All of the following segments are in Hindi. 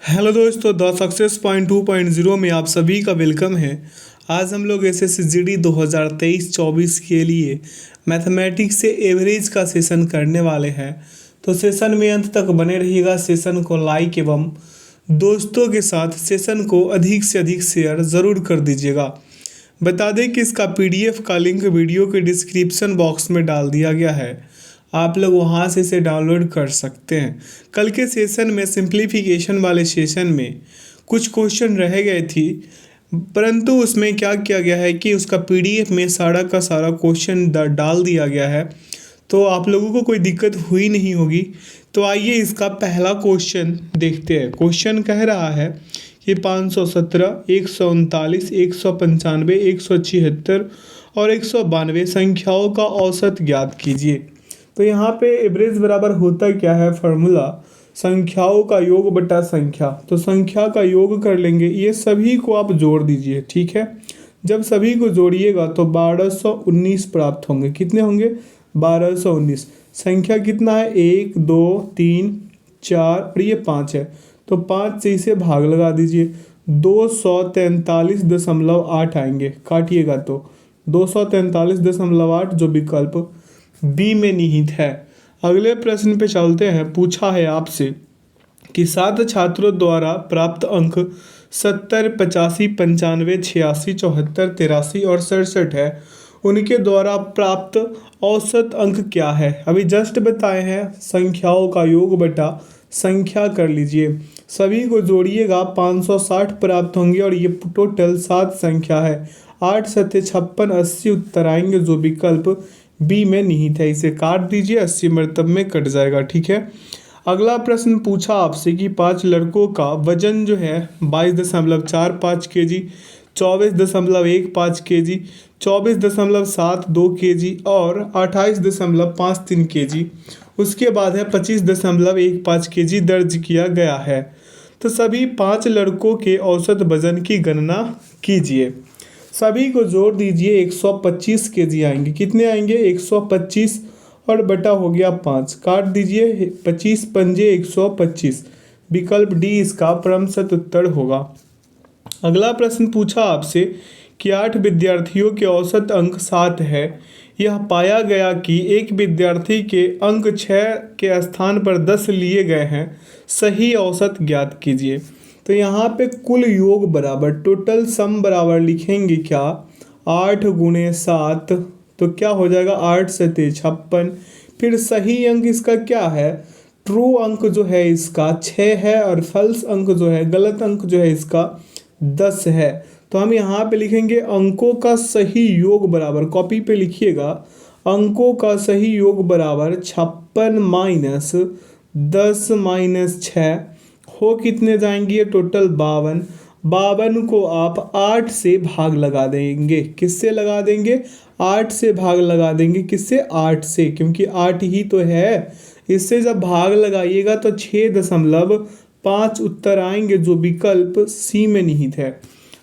हेलो दोस्तों, द सक्सेस पॉइंट 2.0 में आप सभी का वेलकम है। आज हम लोग SSGD 2023-24 के लिए मैथमेटिक्स से एवरेज का सेशन करने वाले हैं। तो सेशन में अंत तक बने रहिएगा। सेशन को लाइक एवं दोस्तों के साथ सेशन को अधिक से अधिक शेयर ज़रूर कर दीजिएगा। बता दें कि इसका PDF का लिंक वीडियो के डिस्क्रिप्शन बॉक्स में डाल दिया गया है, आप लोग वहां से इसे डाउनलोड कर सकते हैं। कल के सेशन में सिंप्लीफिकेशन वाले सेशन में कुछ क्वेश्चन रह गए थी, परंतु उसमें क्या किया गया है कि उसका PDF में सारा का सारा क्वेश्चन डाल दिया गया है, तो आप लोगों को कोई दिक्कत हुई नहीं होगी। तो आइए इसका पहला क्वेश्चन देखते हैं। क्वेश्चन कह रहा है कि 517, 139, 195, 176 और 192 संख्याओं का औसत ज्ञात कीजिए। तो यहाँ पे एवरेज बराबर होता क्या है? फॉर्मूला संख्याओं का योग बटा संख्या। तो संख्या का योग कर लेंगे, ये सभी को आप जोड़ दीजिए, ठीक है। जब सभी को जोड़िएगा तो 1219 प्राप्त होंगे। कितने होंगे? 1219। संख्या कितना है? 1 2 3 4 और ये 5 है, तो 5 से इसे भाग लगा दीजिए। 243.8 आएंगे, काटिएगा तो 243.8 जो विकल्प बी में निहित है। अगले प्रश्न पे चलते हैं। पूछा है आपसे कि 7 छात्रों द्वारा प्राप्त अंक 70, 85, 95, 86, 74, 83 और 67 है। उनके द्वारा प्राप्त औसत अंक क्या है? अभी जस्ट बताए हैं, संख्याओं का योग बटा संख्या कर लीजिए। सभी को जोड़िएगा, 560 प्राप्त होंगे और ये टोटल 7 संख्या है। 8 7 56, 80 उत्तर आएंगे जो विकल्प बी में निहित है। इसे काट दीजिए, 80 मरतब में कट जाएगा, ठीक है। अगला प्रश्न पूछा आपसे कि 5 लड़कों का वजन जो है 22.45 kg, 24.15 kg, 24.72 kg और 28.53 kg, उसके बाद है 25.15 kg दर्ज किया गया है। तो सभी 5 लड़कों के औसत वजन की गणना कीजिए। सभी को जोड़ दीजिए, 125 kg आएंगे। कितने आएंगे? 125 और बटा हो गया 5, काट दीजिए, 25 पंजे 125, विकल्प डी इसका क्रमशः उत्तर होगा। अगला प्रश्न पूछा आपसे कि 8 विद्यार्थियों के औसत अंक 7 है। यह पाया गया कि एक विद्यार्थी के अंक 6 के स्थान पर 10 लिए गए हैं। सही औसत ज्ञात कीजिए। तो यहाँ पे कुल योग बराबर टोटल सम बराबर लिखेंगे क्या? 8 × 7, तो क्या हो जाएगा? 8 7 56। फिर सही अंक इसका क्या है? ट्रू अंक जो है इसका 6 है और फॉल्स अंक जो है, गलत अंक जो है इसका 10 है। तो हम यहाँ पे लिखेंगे अंकों का सही योग बराबर, कॉपी पे लिखिएगा, अंकों का सही योग बराबर 56 - 10 - 6 हो कितने जाएंगी? ये टोटल 52। 52 को आप 8 से भाग लगा देंगे। किससे लगा देंगे? 8 से भाग लगा देंगे। किससे? 8 से, क्योंकि 8 ही तो है। इससे जब भाग लगाइएगा तो 6.5 उत्तर आएंगे जो विकल्प सी में निहित है।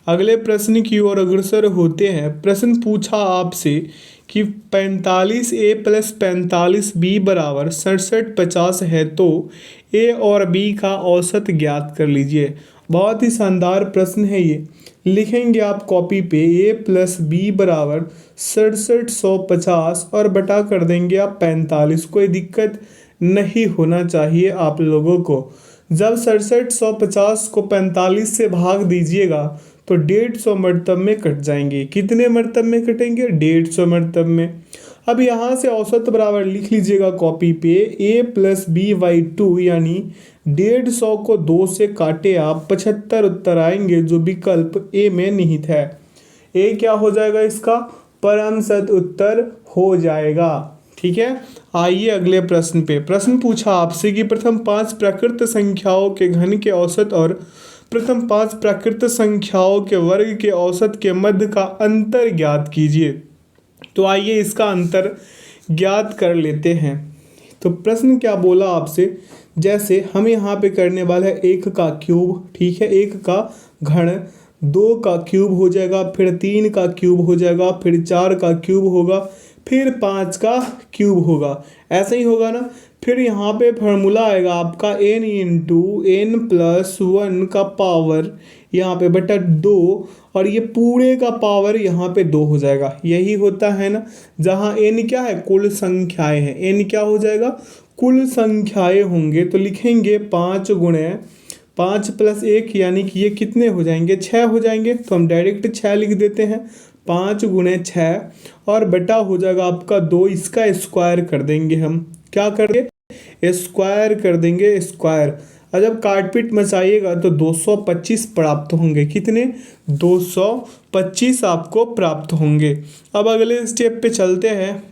अगले प्रश्न की ओर अग्रसर होते हैं। प्रश्न पूछा आपसे कि 45A + 45B = 67 50 है, तो ए और बी का औसत ज्ञात कर लीजिए। बहुत ही शानदार प्रश्न है ये। लिखेंगे आप कॉपी पे, A + B = 67 150 और बटा कर देंगे आप 45। कोई दिक्कत नहीं होना चाहिए आप लोगों को। जब 67 150 को 45 से भाग दीजिएगा तो 150 मरतब में कट जाएंगे। कितने मरतब में कटेंगे? 150 मरतब में। अब यहाँ से औसत बराबर लिख लीजिएगा कॉपी पे, A + B/2, यानी 150 को 2 से काटे आप 75 उत्तर आएंगे जो विकल्प ए में निहित है। ए क्या हो जाएगा? इसका परमसत उत्तर हो जाएगा, ठीक है। आइए अगले प्रश्न पे। प्रश्न पूछा आपसे कि प्रथम 5 प्राकृत संख्याओं के घन के औसत और प्रथम 5 प्राकृत संख्याओं के वर्ग के औसत के मध्य का अंतर ज्ञात कीजिए। तो आइए इसका अंतर ज्ञात कर लेते हैं। तो प्रश्न क्या बोला आपसे? जैसे हम यहाँ पे करने वाले हैं 1 का क्यूब, ठीक है, 1 का घन, 2 का क्यूब हो जाएगा, फिर 3 का क्यूब हो जाएगा, फिर 4 का क्यूब होगा, फिर 5 का क्यूब होगा। ऐसा ही होगा ना? फिर यहाँ पे फार्मूला आएगा आपका n into n plus one का पावर यहाँ पे बटा 2, और ये पूरे का पावर यहाँ पे 2 हो जाएगा। यही होता है ना, जहाँ n क्या है, कुल संख्याएं हैं। n क्या हो जाएगा, कुल संख्याएं होंगे। तो लिखेंगे 5 गुणे 5 प्लस 1 यानी कि ये कितने हो जाएंगे, 6 हो जाएंगे। तो हम डायरेक्ट 6 लिख देते हैं, 5 गुणे 6 और बटा हो जाएगा आपका 2। इसका स्क्वायर कर देंगे, हम क्या करेंगे, स्क्वायर कर देंगे स्क्वायर। और जब काटपीट मचाइएगा तो 225 प्राप्त होंगे। कितने, 225 आपको प्राप्त होंगे। अब अगले स्टेप पे चलते हैं।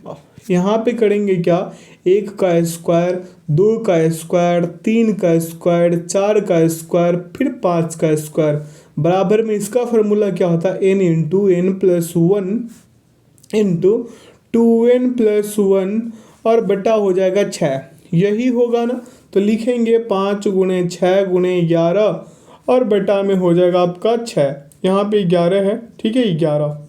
यहाँ पे करेंगे क्या, 1 का स्क्वायर, 2 का स्क्वायर, 3 का स्क्वायर, 4 का स्क्वायर, फिर 5 का स्क्वायर। बराबर में इसका फॉर्मूला क्या होता है, n into n plus one into 2n plus one और बटा हो जाएगा 6। यही होगा ना, तो लिखेंगे 5 गुणे 6 गुणे 11 और बटा में हो जाएगा आपका 6। यहाँ पे 11 है, ठीक है, 11।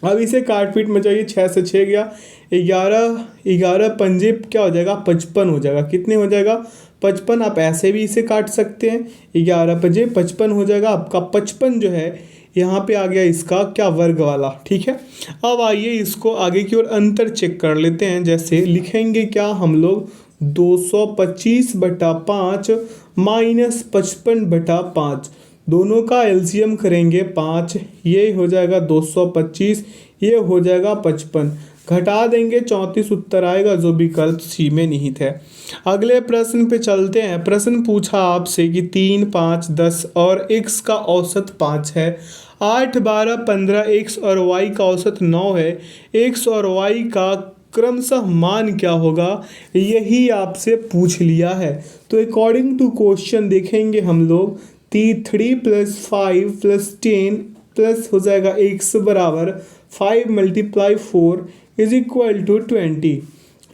अब इसे काट पीट में चाहिए, 6 से 6 गया, 11 पंजे क्या हो जाएगा, 55 हो जाएगा। कितने हो जाएगा, 55। आप ऐसे भी इसे काट सकते हैं, 11 पंजे 55 हो जाएगा आपका। 55 जो है यहाँ पे आ गया इसका क्या, वर्ग वाला, ठीक है। अब आइए इसको आगे की ओर अंतर चेक कर लेते हैं। जैसे लिखेंगे क्या हम लोग, 225 बटा 5 माइनस 55 बटा 5, दोनों का एलसीएम करेंगे 5, ये हो जाएगा 225, ये हो जाएगा 55, घटा देंगे 34 उत्तर आएगा, जो विकल्प सी में निहित है। अगले प्रश्न पे चलते हैं। प्रश्न पूछा आपसे कि 3, 5, 10 और x का औसत 5 है, 8, 12, 15 x और y का औसत 9 है, x और y का क्रमशः मान क्या होगा, यही आपसे पूछ लिया है। तो अकॉर्डिंग टू क्वेश्चन देखेंगे हम लोग, 3 प्लस 5 प्लस 10 प्लस हो जाएगा x बराबर 5 मल्टीप्लाई 4 इज इक्वल टू 20,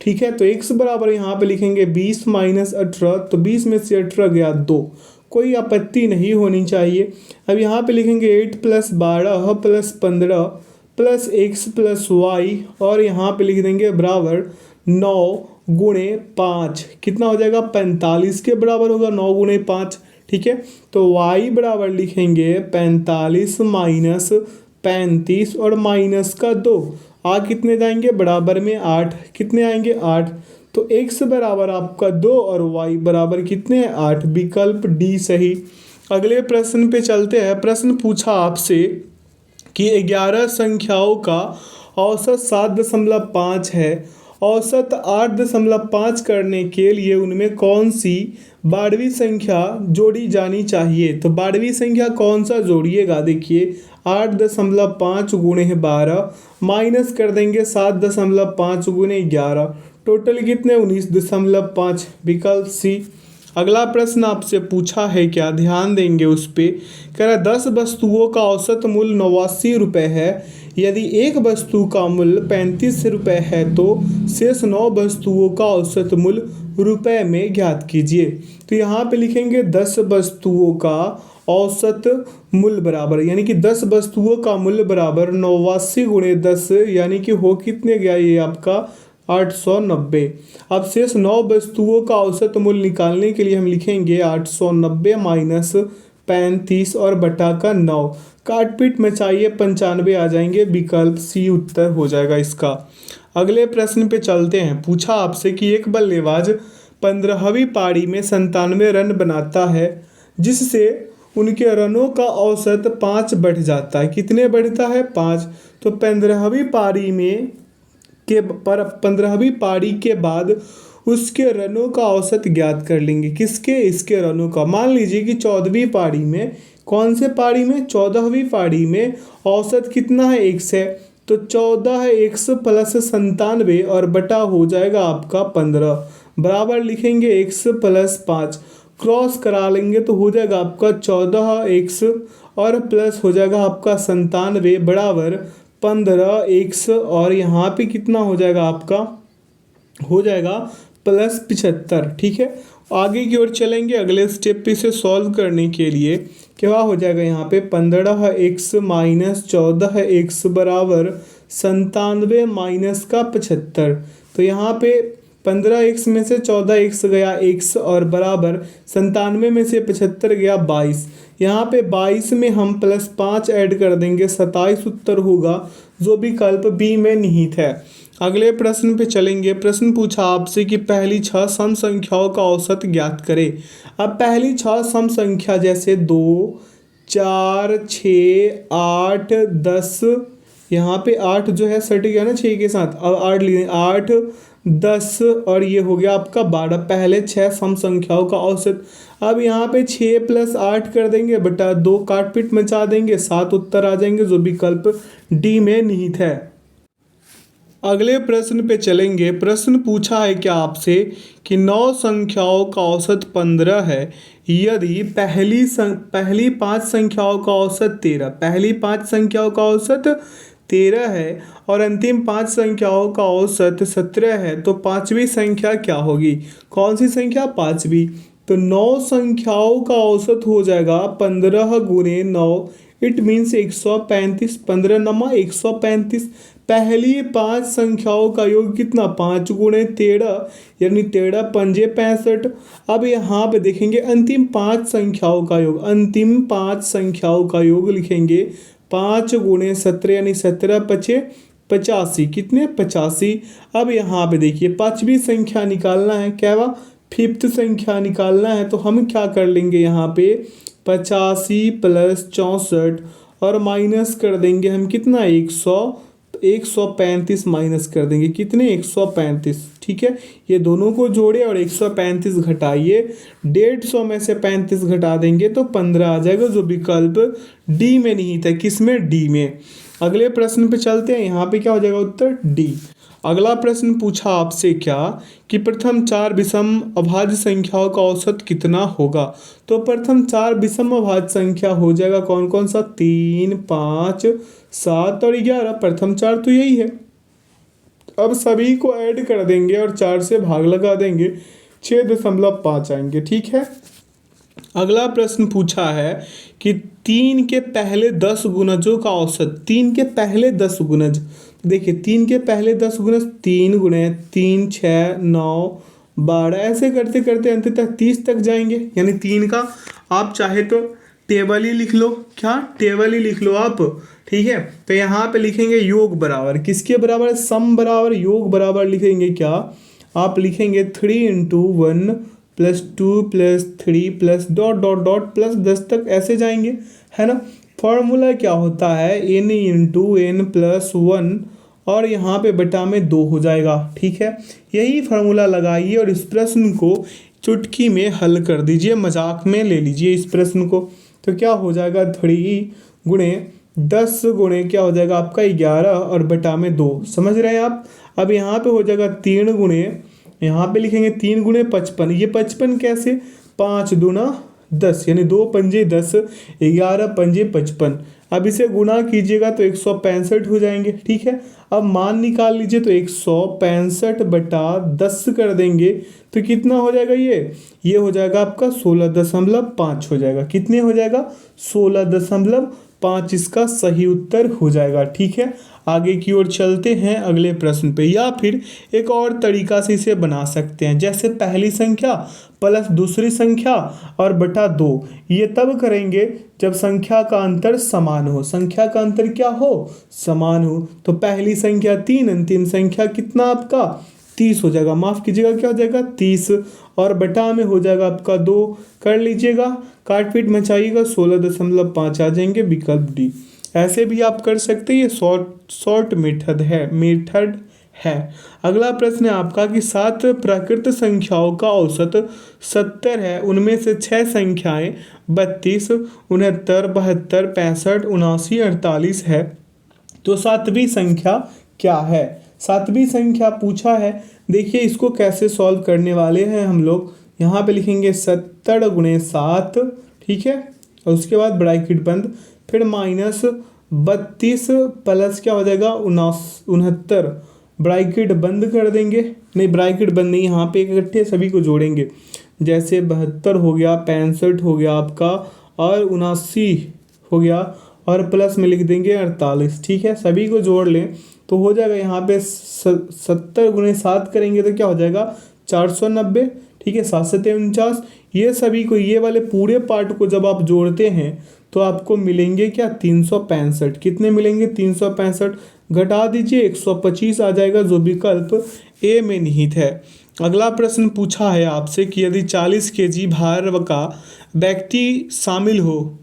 ठीक है। तो x बराबर यहाँ पे लिखेंगे 20 माइनस 18, तो 20 में से 18 गया 2, कोई आपत्ति नहीं होनी चाहिए। अब यहाँ पे लिखेंगे 8 plus 12 plus 15 plus x plus y और यहाँ पे लिख देंगे बराबर 9 गुणे 5, कितना हो जाएगा, 45 के बराबर होगा 9 गुणे 5, ठीक है। तो y बराबर लिखेंगे 45 माइनस 35 और माइनस का 2, आ कितने जाएंगे, बराबर में 8, कितने आएंगे 8। तो x बराबर आपका 2 और y बराबर कितने हैं, 8, विकल्प डी सही। अगले प्रश्न पे चलते हैं। प्रश्न पूछा आपसे कि 11 संख्याओं का औसत 7.5 है, औसत 8.5 करने के लिए उनमें कौन सी 12वीं संख्या जोड़ी जानी चाहिए। तो 12वीं संख्या कौन सा जोड़िएगा, देखिए 8.5 गुणे 12 माइनस कर देंगे 7.5 गुणे 11, टोटल कितने 19.5, विकल्प सी। अगला प्रश्न आपसे पूछा है क्या, ध्यान देंगे उस पे, कह रहा 10 वस्तुओं का औसत मूल्य 89 रुपये है, यदि एक वस्तु का मूल्य 35 रुपये है तो शेष 9 वस्तुओं का औसत मूल्य रुपए में ज्ञात कीजिए। तो यहाँ पे लिखेंगे 10 वस्तुओं का औसत मूल्य बराबर, यानी कि 10 वस्तुओं का मूल्य बराबर 89 गुणे 10, यानी कि हो कितने गया ये आपका 890। अब शेष 9 वस्तुओं का औसत मूल्य निकालने के लिए हम लिखेंगे 890 माइनस 35 और बटा का 9, काटपीट में चाहिए 95 आ जाएंगे, विकल्प सी उत्तर हो जाएगा इसका। अगले प्रश्न पे चलते हैं। पूछा आपसे कि एक बल्लेबाज 15वीं पारी में 97 रन बनाता है, जिससे उनके रनों का औसत 5 बढ़ जाता है। कितने बढ़ता है, 5। तो 15वीं पारी के बाद उसके रनों का औसत ज्ञात कर लेंगे। किसके, इसके रनों का। मान लीजिए कि 14वीं पारी में, कौन से पारी में, 14वीं पारी में औसत कितना है, 1 है। तो 14 है 1 प्लस 97 और बटा हो जाएगा आपका 15, बराबर लिखेंगे 1 प्लस 5, क्रॉस करा लेंगे तो हो जाएगा आपका 14 1 और प्लस हो जाएगा आपका 97 बराबर 15 1 और यहाँ पे कितना हो जाएगा आपका, हो जाएगा प्लस 75, ठीक है। आगे की ओर चलेंगे अगले स्टेप पे इसे सॉल्व करने के लिए। क्या हो जाएगा यहाँ पे 15x माइनस 14x बराबर 97 माइनस का 75। तो यहाँ पे 15x में से 14x गया x और बराबर 97 में से 75 गया 22। यहाँ पे 22 में हम +5 ऐड कर देंगे, 27 उत्तर होगा जो विकल्प बी में निहित है। अगले प्रश्न पे चलेंगे। प्रश्न पूछा आपसे कि पहली 6 सम संख्याओं का औसत ज्ञात करें। अब पहली 6 सम संख्या जैसे 2, 4, 6, 8, 10, यहाँ पे 8 जो है सट गया ना 6 के साथ, अब 8 लिए, 8, 10 और ये हो गया आपका 12। पहले 6 सम संख्याओं का औसत। अब यहाँ पे 6 + 8 कर देंगे बटा 2, काट पीट मचा देंगे, 7 उत्तर आ जाएंगे जो विकल्प डी में निहित है। अगले प्रश्न पे चलेंगे। प्रश्न पूछा है क्या आपसे कि 9 संख्याओं का औसत 15 है यदि पहली 5 संख्याओं का औसत 13, पहली 5 संख्याओं का औसत 13 है और अंतिम 5 संख्याओं का औसत 17 है, तो पांचवी संख्या क्या होगी? कौन सी संख्या? पांचवी। तो 9 संख्याओं का औसत हो जाएगा 15 × 9, इट मीन्स 135। 15 नमा 135। पहली 5 संख्याओं का योग कितना? 5 × 13 यानी 13 पंजे 65। अब यहाँ पे देखेंगे अंतिम 5 संख्याओं का योग, अंतिम 5 संख्याओं का योग लिखेंगे 5 × 17 यानी 17 पचे 85। कितने? 85। अब यहाँ पे देखिए पांचवी संख्या निकालना है, क्या हुआ? 5th संख्या निकालना है, तो हम क्या कर लेंगे यहाँ पे 85 + 64 और माइनस कर देंगे हम कितना? 135 माइनस कर देंगे, कितने? 135। ठीक है, ये दोनों को जोड़े और 135 घटाइए, 150 में से 35 घटा देंगे तो 15 आ जाएगा जो विकल्प डी में निहित है। किस में? डी में। अगले प्रश्न पे चलते हैं। यहाँ पे क्या हो जाएगा उत्तर? डी। अगला प्रश्न पूछा आपसे क्या कि प्रथम 4 विषम अभाज्य संख्याओं का औसत कितना होगा? तो प्रथम 4 विषम अभाज्य संख्या हो जाएगा कौन कौन सा? 3, 5, 7 और 11। प्रथम 4 तो यही है। अब सभी को ऐड कर देंगे और 4 से भाग लगा देंगे, 6.5 आएंगे। ठीक है। अगला प्रश्न पूछा है कि 3 के पहले 10 गुणजों का औसत। 3 के पहले 10 गुणज, देखिए 3 के पहले 10 गुणज 3 × 3 6 9 12, ऐसे करते करते अंत तक 30 तक जाएंगे। यानी 3 का आप चाहे तो टेबल ही लिख लो, क्या? टेबल ही लिख लो आप। ठीक है, तो यहाँ पे लिखेंगे योग बराबर किसके बराबर? सम बराबर योग बराबर लिखेंगे क्या? आप लिखेंगे 3 × 1 + 2 + 3 + ... +10 तक ऐसे जाएंगे, है ना। फॉर्मूला क्या होता है? n × n + 1 और यहाँ पे बटा में 2 हो जाएगा। ठीक है, यही फार्मूला लगाइए और इस प्रश्न को चुटकी में हल कर दीजिए, मजाक में ले लीजिए इस प्रश्न को। तो क्या हो जाएगा? 3 × 10 × क्या हो जाएगा आपका? 11 और बटा में 2। समझ रहे हैं आप? अब यहाँ पे हो जाएगा 3 × यहाँ पे लिखेंगे 3 × 55। ये 55 कैसे? 5 दूना 10 यानी 2 पंजे 10, 11 पंजे 55। अब इसे गुणा कीजिएगा तो 165 हो जाएंगे। ठीक है, अब मान निकाल लीजिए तो 165 बटा 10 कर देंगे तो कितना हो जाएगा? ये हो जाएगा आपका 16.5 हो जाएगा। कितने हो जाएगा? 16.5 इसका सही उत्तर हो जाएगा। ठीक है, आगे की ओर चलते हैं अगले प्रश्न पे, या फिर एक और तरीका से इसे बना सकते हैं, जैसे पहली संख्या प्लस दूसरी संख्या और बटा 2। ये तब करेंगे जब संख्या का अंतर समान हो। संख्या का अंतर क्या हो? समान हो। तो पहली संख्या 3, अंतिम संख्या कितना आपका? 30 हो जाएगा। माफ कीजिएगा, क्या हो जाएगा? 30 और बटा में हो जाएगा आपका 2। कर लीजिएगा, काट पीट मचाइएगा, 16.5 आ जाएंगे, विकल्प डी। ऐसे भी आप कर सकते हैं, ये शॉर्ट मेथड है। अगला प्रश्न है आपका कि 7 प्राकृत संख्याओं का औसत 70 है, उनमें से 6 संख्याएं 32, 69, 72, 65, 79, 48 है, तो 7वीं संख्या क्या है? 7वीं संख्या पूछा है। देखिए इसको कैसे सॉल्व करने वाले हैं हम लोग। यहाँ पे लिखेंगे 70 × 7। ठीक है, और उसके बाद ब्रैकेट बंद, फिर -32 प्लस क्या हो जाएगा? 69, ब्रैकेट बंद कर देंगे। नहीं, ब्रैकेट बंद नहीं, यहाँ पे इकट्ठे सभी को जोड़ेंगे। जैसे 72 हो गया, 65 हो गया आपका, और 79 हो गया, और प्लस में लिख देंगे 48। ठीक है, सभी को जोड़ लें तो हो जाएगा यहाँ पे 70 गुणे 7 करेंगे तो क्या हो जाएगा 490। ठीक है, 7 7 49। ये सभी को, ये वाले पूरे पार्ट को जब आप जोड़ते हैं तो आपको मिलेंगे क्या 365। कितने मिलेंगे 365। घटा दीजिए 125 आ जाएगा, जो विकल्प ए में निहित है। अगला प्रश्न पूछा है आपसे कि यदि 40 केजी भार का व्यक्ति शामिल हो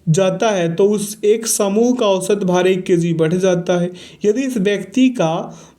जाता है तो उस एक समूह का औसत भार 1 केजी बढ़ जाता है। यदि इस व्यक्ति का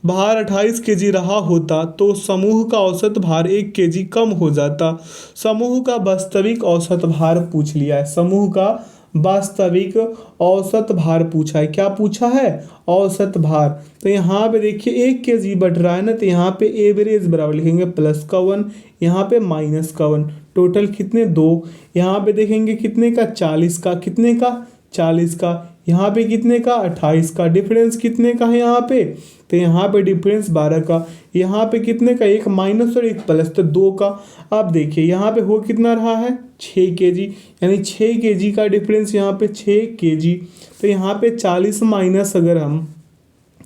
भार 28 केजी रहा होता तो समूह का औसत भार 1 केजी कम हो जाता। समूह का वास्तविक औसत भार पूछ लिया है। समूह का वास्तविक औसत भार पूछा है। क्या पूछा है? औसत भार। तो यहाँ पे देखिए 1 केजी बढ़ रहा है ना, तो यहाँ पे एवरेज बराबर लिखेंगे प्लस का 1, यहाँ पे माइनस का 1, टोटल कितने 2। यहाँ पे देखेंगे कितने का 40 का, कितने का 40 का, यहाँ पे कितने का 28 का, डिफरेंस कितने का है यहाँ पे, तो यहाँ पे डिफरेंस 12 का, यहाँ पे कितने का, एक माइनस और एक प्लस तो 2 का। अब देखिए यहाँ पे हो कितना रहा है 6 केजी, यानी 6 केजी का डिफरेंस यहाँ पे 6 केजी। तो यहाँ पे 40 माइनस अगर हम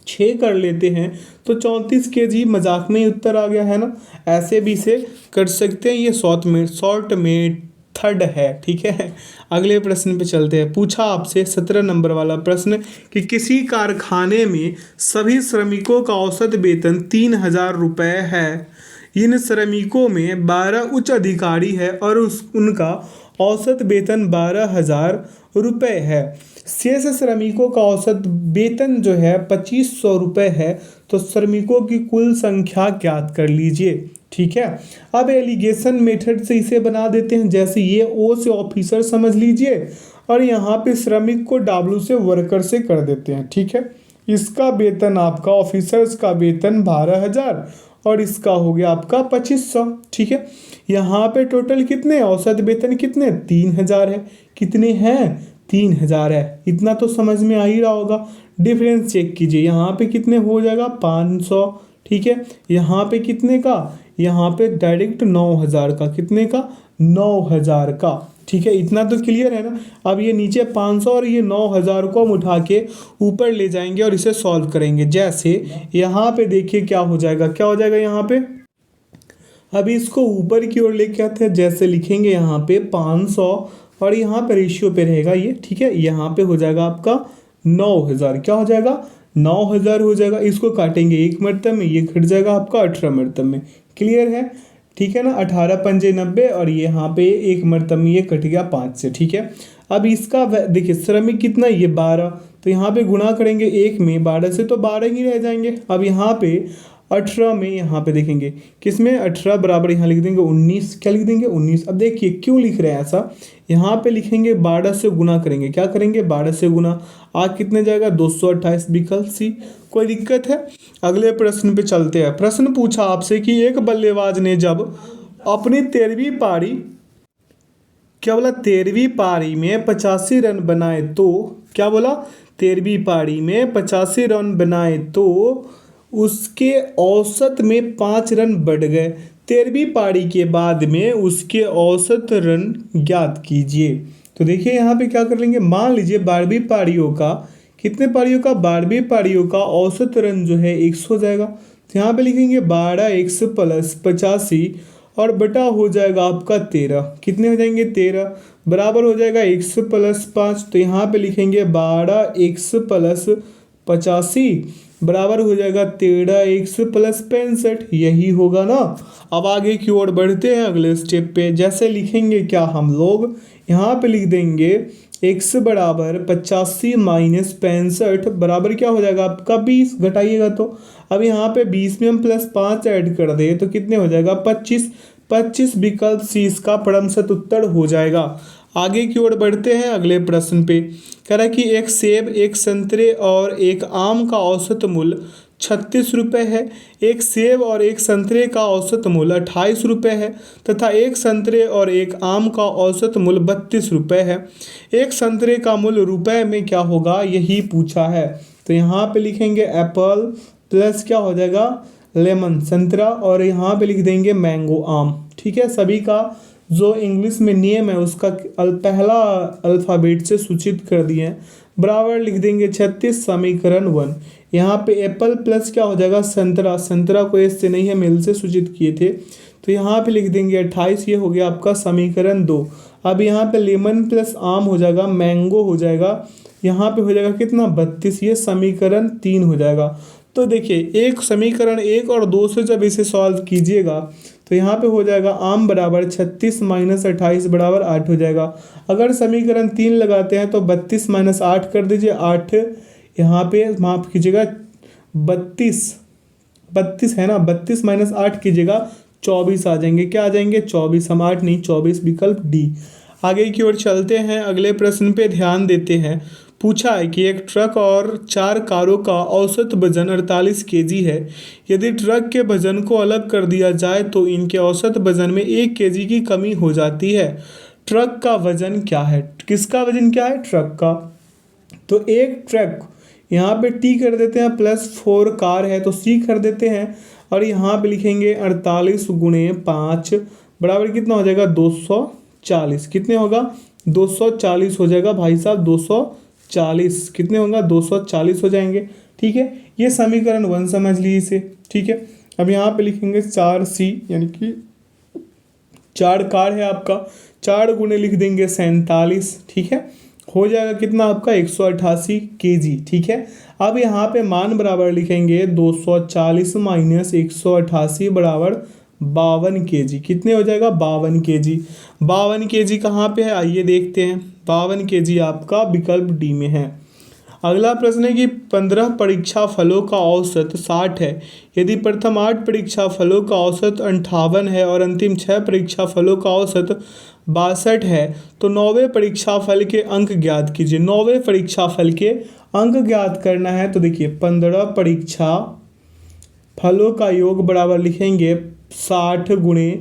6 कर लेते हैं तो 34 केजी, मजाक में ही उत्तर आ गया है ना। ऐसे भी इसे कर सकते हैं, ये शॉर्ट मेथड है। ठीक है, अगले प्रश्न पे चलते हैं। पूछा आपसे 17 नंबर वाला प्रश्न कि किसी कारखाने में सभी श्रमिकों का औसत वेतन 3000 रुपये है। इन श्रमिकों में 12 उच्च अधिकारी है और उनका औसत वेतन 12,000 रुपये है। शेष श्रमिकों का औसत वेतन जो है 2500 रुपये है। तो श्रमिकों की कुल संख्या ज्ञात कर लीजिए। ठीक है, अब एलिगेशन मेथड से इसे बना देते हैं। जैसे ये ओ से ऑफिसर समझ लीजिए और यहाँ पे श्रमिक को डब्ल्यू से वर्कर से कर देते हैं। ठीक है, इसका वेतन आपका ऑफिसर्स का वेतन 12,000 और इसका हो गया आपका 2500। ठीक है, यहाँ पे टोटल कितने, औसत वेतन कितने 3000 है। कितने हैं 3000 है। इतना तो समझ में आ ही रहा होगा। डिफरेंस चेक कीजिए, यहाँ पे कितने हो जाएगा 500। ठीक है, यहाँ पे कितने का, यहाँ पे डायरेक्ट 9000 का, कितने का 9000 का। ठीक है, इतना तो क्लियर है ना। अब ये नीचे 500 और ये 9000 को हम उठा के ऊपर ले जाएंगे और इसे सॉल्व करेंगे। जैसे यहाँ पे देखिए क्या हो जाएगा, क्या हो जाएगा यहाँ पे, अभी इसको ऊपर की ओर लेके आते हैं। जैसे लिखेंगे यहाँ पे 500 और यहाँ पे रेशियो पे रहेगा ये। ठीक है, यहाँ पे हो जाएगा आपका 9000, क्या हो जाएगा 9000 हो जाएगा। इसको काटेंगे एक मरतब में, ये घट जाएगा आपका 18 मरतब में। क्लियर है? ठीक है ना, 18 पंजे 90 और ये यहाँ पे एक मरतब में ये कट गया 5 से। ठीक है, अब इसका देखिए श्रमिक कितना, ये 12, तो यहाँ पे गुणा करेंगे 1 में 12 से तो 12 ही रह जाएंगे। अब यहाँ पे 18 में यहाँ पे देखेंगे किसमें 18 बराबर यहाँ लिख देंगे 19, क्या लिख देंगे 19। अब देखिए क्यों लिख रहे हैं ऐसा, यहाँ पे लिखेंगे 12 से गुना करेंगे, क्या करेंगे 12 से गुना, आज कितने जाएगा 228, विकल्प सी। कोई दिक्कत है? अगले प्रश्न पे चलते हैं। प्रश्न पूछा आपसे कि एक बल्लेबाज ने जब अपनी 13वीं पारी, क्या बोला 13वीं पारी में 85 रन बनाए तो, क्या बोला 13वीं पारी में 85 रन बनाए तो उसके औसत में 5 रन बढ़ गए। 13वीं पारी के बाद में उसके औसत रन ज्ञात कीजिए। तो देखिए यहाँ पे क्या कर लेंगे, मान लीजिए 12वीं पारियों का, कितने पारियों का 12वीं पारियों का औसत रन जो है 100 हो जाएगा। तो यहाँ पे लिखेंगे 12x + 85 और बटा हो जाएगा आपका 13, कितने हो जाएंगे 13 बराबर हो जाएगा x + 5। तो यहाँ पे लिखेंगे 12x + 85 बराबर हो जाएगा 13x + 65, यही होगा ना। अब आगे की ओर बढ़ते हैं अगले स्टेप पे। जैसे लिखेंगे क्या हम लोग, यहाँ पे लिख देंगे x बराबर 85 - 65 बराबर क्या हो जाएगा आपका 20, घटाइएगा तो। अब यहाँ पे 20 में हम +5 ऐड कर दे तो कितने हो जाएगा 25, 25 विकल्प सी इसका परमसत उत्तर हो जाएगा। आगे की ओर बढ़ते हैं अगले प्रश्न पे। कह रहा है कि एक सेब, एक संतरे और एक आम का औसत मूल्य 36 रुपये है। एक सेब और एक संतरे का औसत मूल्य 28 रुपये है तथा एक संतरे और एक आम का औसत मूल्य 32 रुपये है। एक संतरे का मूल्य रुपए में क्या होगा, यही पूछा है। तो यहाँ पे लिखेंगे एप्पल प्लस क्या हो जाएगा लेमन संतरा और यहाँ पे लिख देंगे मैंगो आम। ठीक है, सभी का जो इंग्लिश में नियम है उसका पहला अल्फ़ाबेट से सूचित कर दिए हैं। बराबर लिख देंगे 36 समीकरण 1। यहाँ पे एप्पल प्लस क्या हो जाएगा संतरा, संतरा को एस से नहीं है मेल से सूचित किए थे, तो यहाँ पे लिख देंगे 28। ये हो गया आपका समीकरण 2। अब यहाँ पे लेमन प्लस आम हो जाएगा, मैंगो हो जाएगा, यहाँ पे हो जाएगा कितना 32। ये समीकरण 3 हो जाएगा। तो देखिए एक समीकरण 1 और 2 से जब इसे सॉल्व कीजिएगा तो यहाँ पे हो जाएगा आम बराबर 36 माइनस 28 बराबर 8 हो जाएगा। अगर समीकरण 3 लगाते हैं तो 32 माइनस 8 कर दीजिए, 8 यहाँ पे माफ़ कीजिएगा 32 है ना, 32 माइनस 8 कीजिएगा 24 आ जाएंगे। क्या आ जाएंगे 24, हम 8 नहीं 24, विकल्प डी। आगे की ओर चलते हैं, अगले प्रश्न पे ध्यान देते हैं। पूछा है कि एक ट्रक और 4 कारों का औसत वजन 48 केजी है। यदि ट्रक के वजन को अलग कर दिया जाए तो इनके औसत वजन में 1 केजी की कमी हो जाती है। ट्रक का वजन क्या है? किसका वजन क्या है? ट्रक का। तो एक ट्रक यहाँ पे टी कर देते हैं, प्लस 4 कार है तो सी कर देते हैं, और यहाँ पे लिखेंगे 48 गुणे 5 बराबर कितना हो जाएगा 240। कितने होगा 240 हो जाएगा भाई साहब, 240 कितने होगा 240 हो जाएंगे। ठीक है, ये समीकरण 1 समझ लीजिए इसे। ठीक है, अब यहाँ पे लिखेंगे 4C, यानी कि 4 कार है आपका, 4 गुणे लिख देंगे 47। ठीक है, हो जाएगा कितना आपका 188 केजी। ठीक है, अब यहाँ पे मान बराबर लिखेंगे 240 माइनस 188 बराबर 52 केजी। कितने हो जाएगा 52 केजी। 52 केजी कहाँ पे है आइए देखते हैं। 52 केजी आपका विकल्प डी में है। अगला प्रश्न है कि 15 परीक्षा फलों का औसत 60 है। यदि प्रथम 8 परीक्षा फलों का औसत 58 है और अंतिम 6 परीक्षा फलों का औसत 62 है तो 9वें परीक्षा फल के अंक ज्ञात कीजिए। 9वें परीक्षा फल के अंक ज्ञात करना है तो देखिए 15 परीक्षा फलों का योग बराबर लिखेंगे 60 गुणे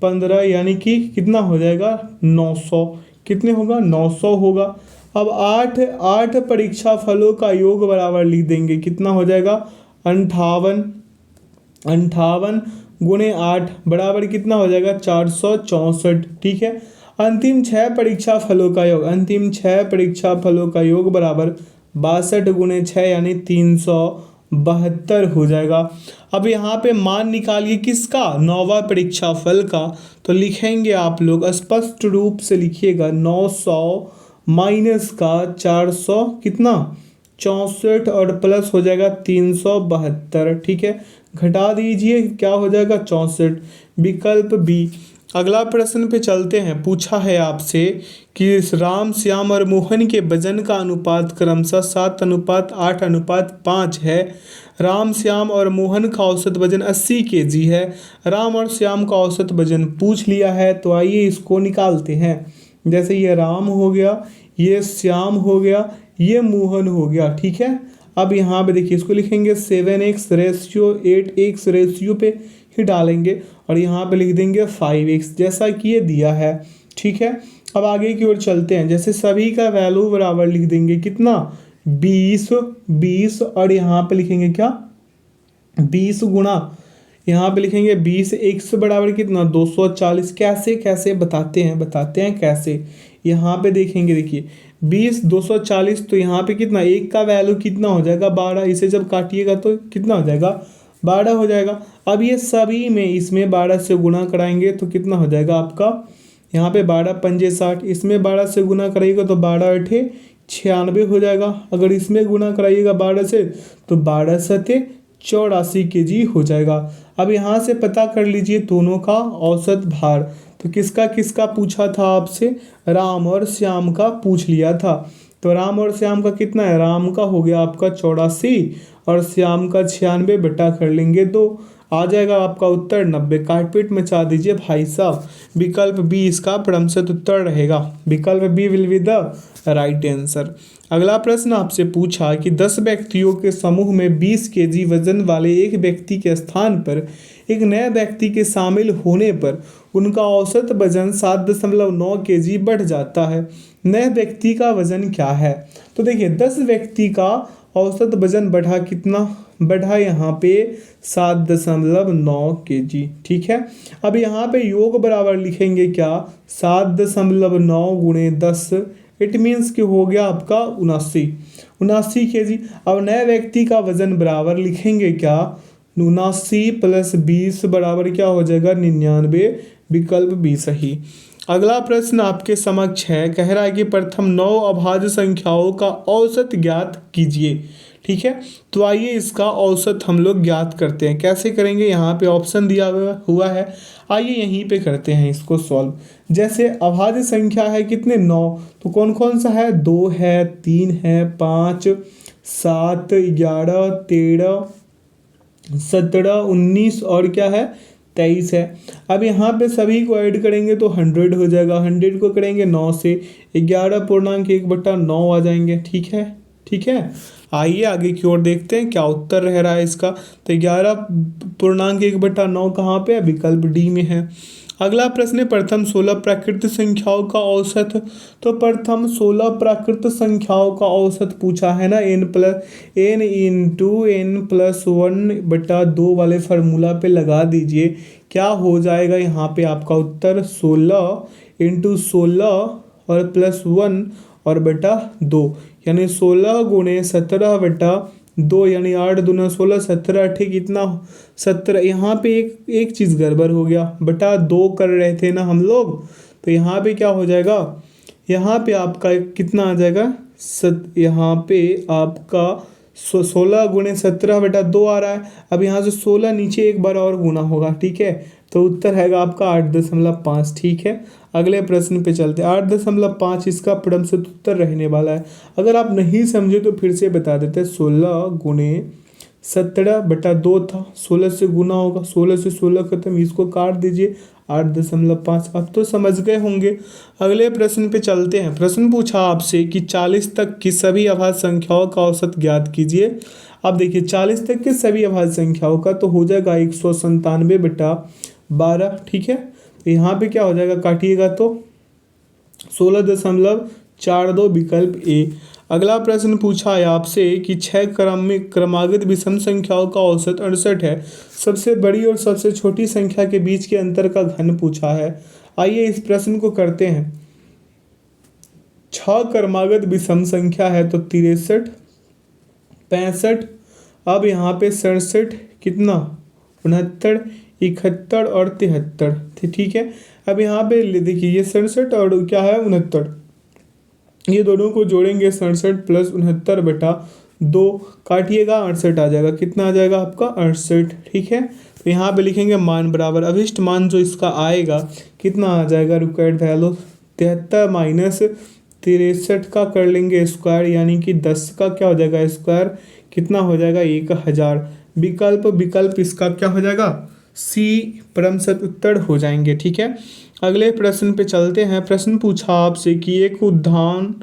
15, यानी कि कितना हो जाएगा 900। कितने होगा 900 होगा। अब 8 परीक्षा फलों का योग बराबर लिख देंगे, कितना हो जाएगा 58 गुणे 8 बराबर कितना हो जाएगा 464। ठीक है, अंतिम 6 परीक्षा फलों का योग, अंतिम 6 परीक्षा फलों का योग बराबर 62 गुणे 6 यानी 372 हो जाएगा। अब यहाँ पे मान निकालिए किसका 9वां परीक्षा फल का, तो लिखेंगे आप लोग स्पष्ट रूप से लिखिएगा 900 माइनस का 400 कितना 64 और प्लस हो जाएगा 372। ठीक है, घटा दीजिए क्या हो जाएगा 64, विकल्प बी। अगला प्रश्न पे चलते हैं। पूछा है आपसे कि राम श्याम और मोहन के वजन का अनुपात क्रमशः 7:8:5 है। राम श्याम और मोहन का औसत वजन 80 केजी है। राम और श्याम का औसत वजन पूछ लिया है, तो आइए इसको निकालते हैं। जैसे ये राम हो गया, ये श्याम हो गया, ये मोहन हो गया। ठीक है, अब यहाँ पे देखिए इसको लिखेंगे 7x रेशियो 8x रेशियो पे ही डालेंगे और यहाँ पे लिख देंगे 5x जैसा कि ये दिया है। ठीक है, अब आगे की ओर चलते हैं। जैसे सभी का वैल्यू बराबर लिख देंगे कितना 20 और यहाँ पे लिखेंगे क्या 20 गुणा यहाँ पे लिखेंगे 20x बराबर कितना 240। कैसे बताते हैं कैसे। यहाँ पे देखेंगे देखिए 20 240, तो यहाँ पे कितना एक का वैल्यू कितना हो जाएगा 12। इसे जब काटिएगा तो कितना हो जाएगा 12 हो जाएगा। अब ये सभी में इसमें 12 से गुणा कराएंगे तो कितना हो जाएगा आपका यहाँ पे 12 पंजे 60, इसमें 12 से गुणा कराइएगा तो 12 8 96 हो जाएगा। अगर इसमें गुणा कराइएगा 12 से तो 12 7 84 केजी हो जाएगा। अब यहाँ से पता कर लीजिए दोनों का औसत भार। तो किसका किसका पूछा था आपसे, राम और श्याम का पूछ लिया था। तो राम और श्याम का कितना है, राम का हो गया आपका 84 और श्याम का 96 बटा कर लेंगे 2, आ जाएगा आपका उत्तर 90। काटपीट मचा दीजिए भाई साहब, विकल्प बी इसका क्रमशः उत्तर रहेगा। विकल्प B will be the right answer. अगला प्रश्न आपसे पूछा कि 10 व्यक्तियों के समूह में 20 केजी वजन वाले एक व्यक्ति के स्थान पर एक नए व्यक्ति के शामिल होने पर उनका औसत वजन 7.9 केजी बढ़ जाता है। नए व्यक्ति का वजन क्या है। तो देखिए 10 व्यक्ति का औसत वजन बढ़ा कितना, बढ़ा यहाँ पे 7.9 kg। ठीक है, अब यहाँ पे योग बराबर लिखेंगे क्या, 7.9 गुणे 10, इट मीन्स कि हो गया आपका 79 kg। अब नए व्यक्ति का वजन बराबर लिखेंगे क्या, 79 + 20 बराबर क्या हो जाएगा 99, विकल्प बी सही। अगला प्रश्न आपके समक्ष है, कह रहा है कि प्रथम 9 अभाज्य संख्याओं का औसत ज्ञात कीजिए। ठीक है, तो आइए इसका औसत हम लोग ज्ञात करते हैं। कैसे करेंगे, यहाँ पे ऑप्शन दिया हुआ है, आइए यहीं पे करते हैं इसको सॉल्व। जैसे अभाज्य संख्या है कितने 9, तो कौन कौन सा है, 2 है, 3 है, 5, 7, 11, 13, 17, 19 और क्या है 23 है। अब यहाँ पे सभी को ऐड करेंगे तो 100 हो जाएगा, 100 को करेंगे 9 से, 11.1/9 आ जाएंगे। ठीक है, ठीक है, आइए आगे की ओर देखते हैं क्या उत्तर रह रहा है इसका। तो 11.1/9 कहाँ पे है, विकल्प डी में है। अगला प्रश्न है, प्रथम 16 प्राकृत संख्याओं का औसत। तो प्रथम 16 प्राकृत संख्याओं का औसत पूछा है ना, n × n+1/2 वाले फार्मूला पे लगा दीजिए, क्या हो जाएगा यहाँ पे आपका उत्तर 16 × 16 और +1 और बटा 2, यानी 16 गुणे 17/2, यानी 8 दूना 16, 17 ठीक कितना 17। यहाँ पे एक चीज़ गड़बड़ हो गया, बटा 2 कर रहे थे ना हम लोग, तो यहाँ पे क्या हो जाएगा, यहाँ पे आपका कितना आ जाएगा, यहाँ पे आपका 16 गुणे 17/2 आ रहा है। अब यहाँ से 16 नीचे एक बार और गुना होगा। ठीक है, तो उत्तर है आपका 8.5। ठीक है, अगले प्रश्न पे चलते हैं। 8.5 इसका प्रथम उत्तर रहने वाला है। अगर आप नहीं समझे तो फिर से बता देते हैं, 16 गुणे 17/2 था, 16 से गुना होगा, 16 से 16 खत्म, इसको काट दीजिए 8.5। अब तो समझ गए होंगे। अगले प्रश्न पे चलते हैं। प्रश्न पूछा आपसे कि 40 तक की सभी अभाज्य संख्याओं का औसत ज्ञात कीजिए। अब देखिए 40 तक के सभी अभाज्य संख्याओं का तो हो जाएगा 197/12। ठीक है, तो यहाँ पे क्या हो जाएगा, काटिएगा तो 16.42, विकल्प ए। अगला प्रश्न पूछा है आपसे कि 6 क्रमागत विषम संख्याओं का औसत 68 है। सबसे बड़ी और सबसे छोटी संख्या के बीच के अंतर का घन पूछा है। आइए इस प्रश्न को करते हैं। 6 क्रमागत विषम संख्या है तो 63, 65, अब यहाँ पे 67, कितना 69, 71 और 73। ठीक है, अब यहाँ पे देखिए ये 67 और क्या है 69, ये दोनों को जोड़ेंगे 67 + 69/2, काटिएगा 68 आ जाएगा, कितना आ जाएगा आपका 68। ठीक है, तो यहाँ पे लिखेंगे मान बराबर अभिष्ट मान जो इसका आएगा कितना आ जाएगा, रिक्वायर्ड वैल्यू 73 - 63 का कर लेंगे स्क्वायर, यानी कि 10 का क्या हो जाएगा स्क्वायर, कितना हो जाएगा 1000। विकल्प इसका क्या हो जाएगा, सी परम उत्तर हो जाएंगे। ठीक है, अगले प्रश्न पे चलते हैं। प्रश्न पूछा आपसे कि एक उद्यान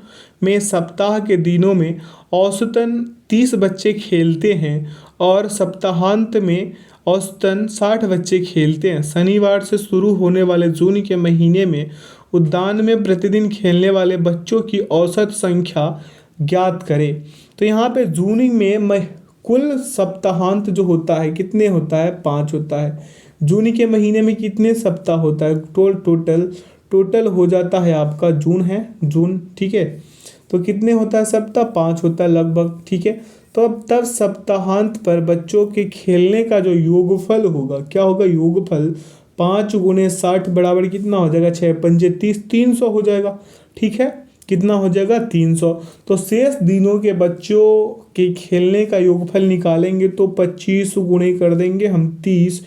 में सप्ताह के दिनों में औसतन 30 बच्चे खेलते हैं और सप्ताहांत में औसतन 60 बच्चे खेलते हैं। शनिवार से शुरू होने वाले जून के महीने में उद्यान में प्रतिदिन खेलने वाले बच्चों की औसत संख्या ज्ञात करें। तो यहाँ पे जून में कुल सप्ताहांत जो होता है कितने होता है, 5 होता है। जून के महीने में कितने सप्ताह होता है, टोटल हो जाता है आपका जून। ठीक है, तो कितने होता है सप्ताह, 5 होता है लगभग। ठीक है, तो अब तब सप्ताहांत पर बच्चों के खेलने का जो योगफल होगा, क्या होगा योगफल, 5 × 60 बराबर कितना हो जाएगा, 6 × 5 = 30, 300 हो जाएगा। ठीक है, कितना हो जाएगा 300। तो शेष दिनों के बच्चों के खेलने का योगफल निकालेंगे तो 25 गुणे कर देंगे हम 30,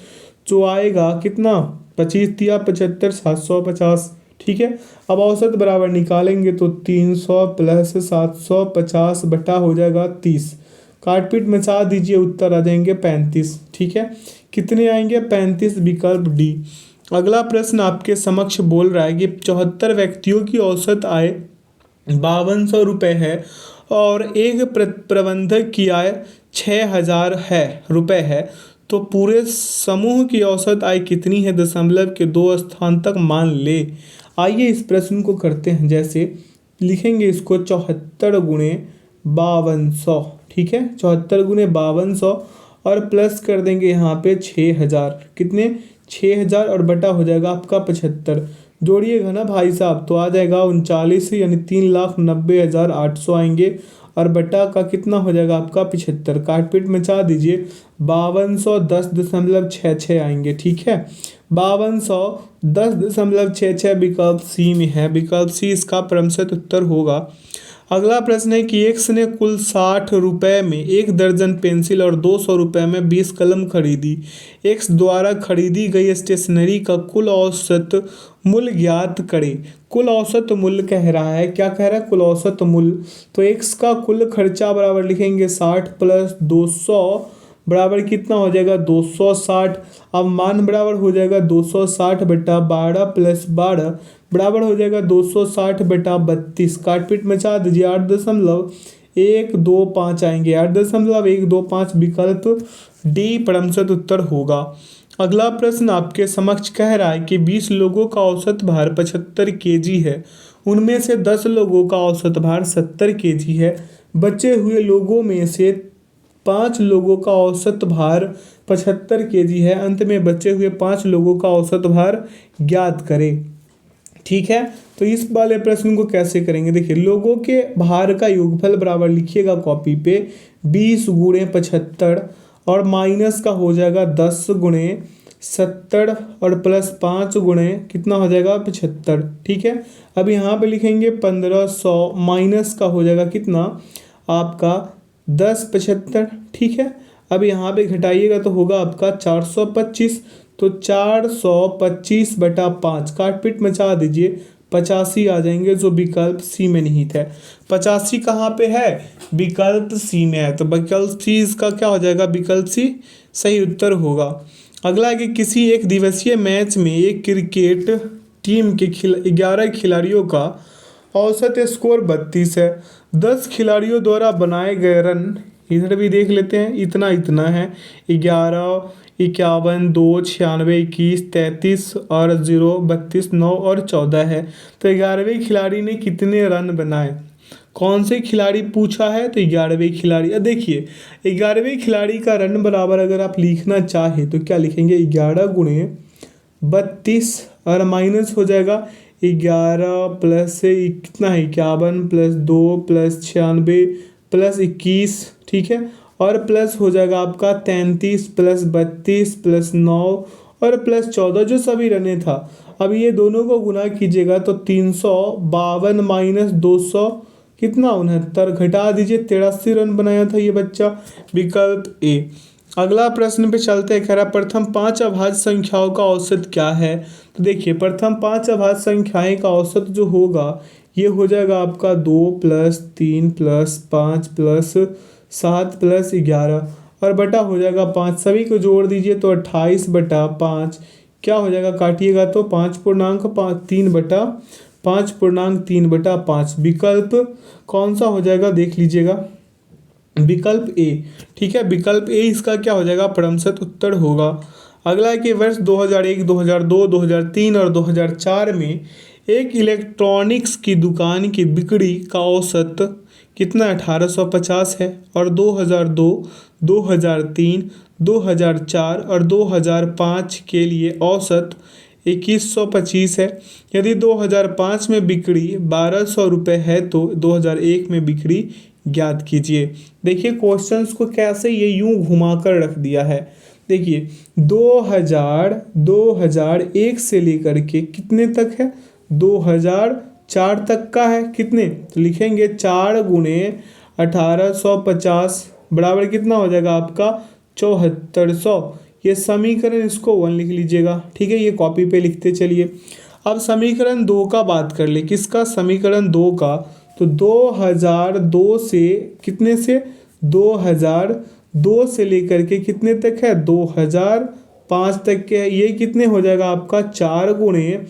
जो आएगा कितना 25 × 3 = 75, 750। ठीक है, अब औसत बराबर निकालेंगे तो 300 + 750 बटा हो जाएगा 30, काट पीट मचा दीजिए, उत्तर आ जाएंगे 35। ठीक है, कितने आएंगे 35, विकल्प डी। अगला प्रश्न आपके समक्ष बोल रहा है कि 74 व्यक्तियों की औसत आय 5200 रुपये है और एक प्रबंधक की आय 6000 रुपये है, तो पूरे समूह की औसत आय कितनी है, दशमलव के 2 स्थान तक मान ले। आइए इस प्रश्न को करते हैं। जैसे लिखेंगे इसको 74 × 5200, ठीक है, 74 गुने 5200 और प्लस कर देंगे यहाँ पे 6000, कितने 6000 और बटा हो जाएगा आपका 75, जोड़िएगा ना भाई साहब तो आ जाएगा 39, यानी 3,90,800 आएंगे और बटा का कितना हो जाएगा आपका 75, काट पीट मचा दीजिए 5210.66 आएंगे, ठीक है, 5210.66 विकल्प सी में है, विकल्प सी इसका क्रमशः उत्तर होगा। अगला प्रश्न है कि एक्स ने कुल 60 रुपये में 1 दर्जन पेंसिल और 200 रुपये में 20 कलम खरीदी। एक्स द्वारा खरीदी गई स्टेशनरी का कुल औसत मूल्य ज्ञात करें। कुल औसत मूल्य कह रहा है, क्या कह रहा है, कुल औसत मूल्य। तो एक्स का कुल खर्चा बराबर लिखेंगे 60 प्लस 200 बराबर कितना हो जाएगा 260। अब मान बराबर हो जाएगा 260 बटा 12 प्लस 12 बराबर हो जाएगा 260 बटा 32, काट पीट मचा दीजिए 8.125 आएंगे, 8.125 विकल्प डी क्रमशः उत्तर होगा। अगला प्रश्न आपके समक्ष कह रहा है कि 20 लोगों का औसत भार 75 केजी है, उनमें से 10 लोगों का औसत भार 70 केजी है, बचे हुए लोगों में से 5 लोगों का औसत भार 75 केजी है, अंत में बचे हुए 5 लोगों का औसत भार ज्ञात करें, ठीक है। तो इस वाले प्रश्न को कैसे करेंगे, देखिए लोगों के भार का योगफल बराबर लिखिएगा कॉपी पे 20 गुणे 75 और माइनस का हो जाएगा 10 गुणे 70 और प्लस 5 गुणे कितना हो जाएगा 75, ठीक है। अब यहाँ पे लिखेंगे 1500 माइनस का हो जाएगा कितना आपका 10 75, ठीक है। अब यहाँ पे घटाइएगा तो होगा आपका 425, तो 425 बटा 5, काट पीट मचा दीजिए 85 आ जाएंगे, जो विकल्प सी में निहित है। 85 कहाँ पे है, विकल्प सी में है, तो विकल्प सी इसका क्या हो जाएगा, विकल्प सी सही उत्तर होगा। अगला है कि किसी एक दिवसीय मैच में एक क्रिकेट टीम के 11 खिलाड़ियों का औसत स्कोर 32 है। 10 खिलाड़ियों द्वारा बनाए गए रन, इधर भी देख लेते हैं, इतना इतना है 11, 51, 2, 96, 21, 33 और 0, 32, 9 और 14 है। तो 11वें खिलाड़ी ने कितने रन बनाए, कौन से खिलाड़ी पूछा है, तो 11वें खिलाड़ी। अब देखिए 11वें खिलाड़ी का रन बराबर अगर आप लिखना चाहे तो क्या लिखेंगे 11 गुणे 32 और माइनस हो जाएगा 11 प्लस से कितना है 51 प्लस 2 प्लस 96 प्लस 21, ठीक है, और प्लस हो जाएगा आपका 33 प्लस 32 प्लस 9 और प्लस 14 जो सभी रने था। अब ये दोनों को गुना कीजिएगा तो 352 माइनस 200 कितना 69, घटा दीजिए 83 रन बनाया था ये बच्चा, विकल्प ए। अगला प्रश्न पे चलते हैं, कह रहा प्रथम 5 अभाज्य संख्याओं का औसत क्या है। तो देखिए प्रथम 5 अभाज्य संख्याएं का औसत जो होगा ये हो जाएगा आपका 2 प्लस 3 प्लस 5 प्लस 7 प्लस 11 और बटा हो जाएगा 5, सभी को जोड़ दीजिए तो 28 बटा 5 क्या हो जाएगा, काटिएगा तो 5.3/5, विकल्प कौन सा हो जाएगा देख लीजिएगा, विकल्प ए, ठीक है, विकल्प ए इसका क्या हो जाएगा क्रमशः उत्तर होगा। अगला है कि वर्ष 2001, 2002, 2003 और 2004 में एक इलेक्ट्रॉनिक्स की दुकान की बिक्री का औसत कितना 1850 है और 2002, 2003, 2004 और 2005 के लिए औसत 2125 है। यदि 2005 में बिक्री 1200 रुपये है तो 2001 में बिक्री ज्ञात कीजिए। देखिए क्वेश्चंस को कैसे ये यूं घुमा कर रख दिया है, देखिए 2001 से लेकर के कितने तक है 2004 तक का है, कितने तो लिखेंगे 4 गुणे 1850 बराबर कितना हो जाएगा आपका 7400, ये समीकरण इसको 1 लिख लीजिएगा, ठीक है, ये कॉपी पे लिखते चलिए। अब समीकरण 2 का बात कर ले, किसका समीकरण 2 का, तो 2002 से कितने से 2002 से लेकर के कितने तक है 2005 तक के है, ये कितने हो जाएगा आपका 4 गुणे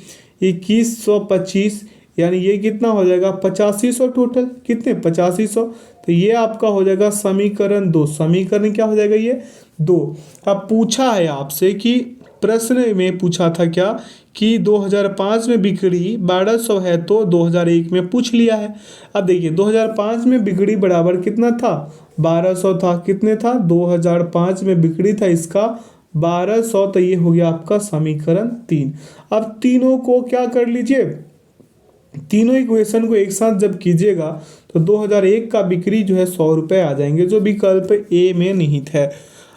2125 यानी ये कितना हो जाएगा 8500 टोटल, कितने 8500, तो ये आपका हो जाएगा समीकरण 2, समीकरण क्या हो जाएगा ये 2। अब पूछा है आपसे कि प्रश्न में पूछा था क्या कि 2005 में बिक्री 1200 है, तो 2001 में पूछ लिया है। अब देखिए 2005 में बिक्री बराबर कितना था, 1200 था। कितने था, 2005 में बिक्री था इसका 1200, तो ये हो गया आपका समीकरण 3। अब तीनों को क्या कर लीजिए, तीनों इक्वेशन को एक साथ जब कीजिएगा तो 2001 का बिक्री जो है 100 रुपये आ जाएंगे, जो विकल्प ए में निहित है।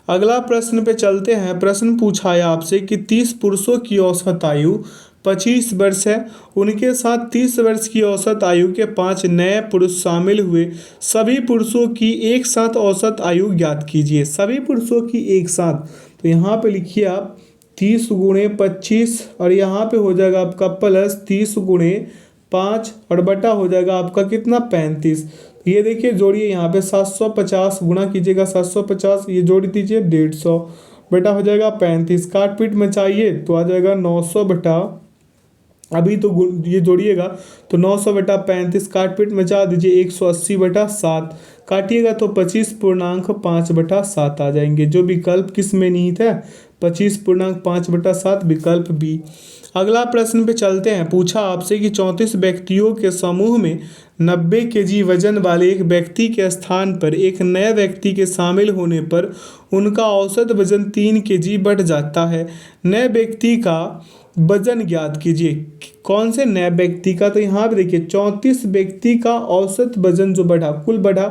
अगला प्रश्न पे चलते हैं। प्रश्न पूछा है आपसे कि 30 पुरुषों की औसत आयु 25 वर्ष है, उनके साथ 30 वर्ष की औसत आयु के 5 नए पुरुष शामिल हुए, सभी पुरुषों की एक साथ औसत आयु ज्ञात कीजिए। सभी पुरुषों की एक साथ, तो यहाँ पे लिखिए आप 30 गुणे 25 और यहाँ पे हो जाएगा आपका प्लस 30 गुणे 5 और बटा हो जाएगा आपका कितना 35। ये देखिए जोड़िए, यहाँ पे 750 गुणा कीजिएगा 750, ये जोड़ दीजिए 150 बेटा हो जाएगा 35। काट पीट में चाहिए तो आ जाएगा 900 बटा, अभी तो ये जोड़िएगा तो 900 बटा 35, काट पीट मचा दीजिए 180 बटा 7, काटिएगा तो 25.5 बटा 7 आ जाएंगे, जो विकल्प किस में निहित है, 25.5 बटा 7 विकल्प बी। अगला प्रश्न पे चलते हैं। पूछा आपसे कि 34 व्यक्तियों के समूह में 90 केजी वजन वाले एक व्यक्ति के स्थान पर एक नए व्यक्ति के शामिल होने पर उनका औसत वजन 3 केजी बढ़ जाता है। नए व्यक्ति का वजन ज्ञात कीजिए। कौन से नए व्यक्ति का, तो यहाँ पे देखिए 34 व्यक्ति का औसत वजन जो बढ़ा, कुल बढ़ा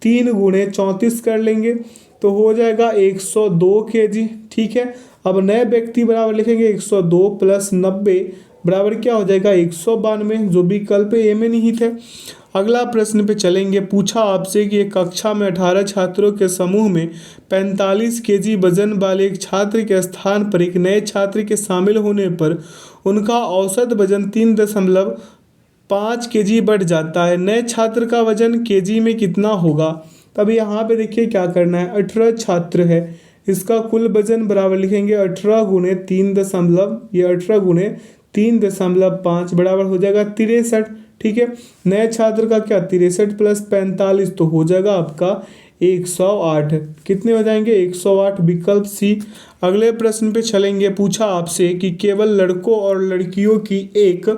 3 गुणे 34 कर लेंगे तो हो जाएगा 102 केजी। ठीक है, अब नए व्यक्ति बराबर लिखेंगे 102 प्लस 90 बराबर क्या हो जाएगा 192, जो विकल्प ए में निहित है। अगला प्रश्न पे चलेंगे। पूछा आपसे कि एक कक्षा में 18 छात्रों के समूह में 45 केजी वजन वाले एक छात्र के स्थान पर एक नए छात्र के शामिल होने पर उनका औसत वजन 3.5 केजी बढ़ जाता है। नए छात्र का वजन केजी में कितना होगा। तब यहाँ पे देखिए क्या करना है, 18 छात्र है, इसका कुल वजन बराबर लिखेंगे 18 गुणे 3.5 बराबर हो जाएगा 63। ठीक है, नए छात्र का क्या 63 प्लस 45 तो हो जाएगा आपका 108। कितने हो जाएंगे 108, विकल्प सी। अगले प्रश्न पे चलेंगे। पूछा आपसे कि केवल लड़कों और लड़कियों की एक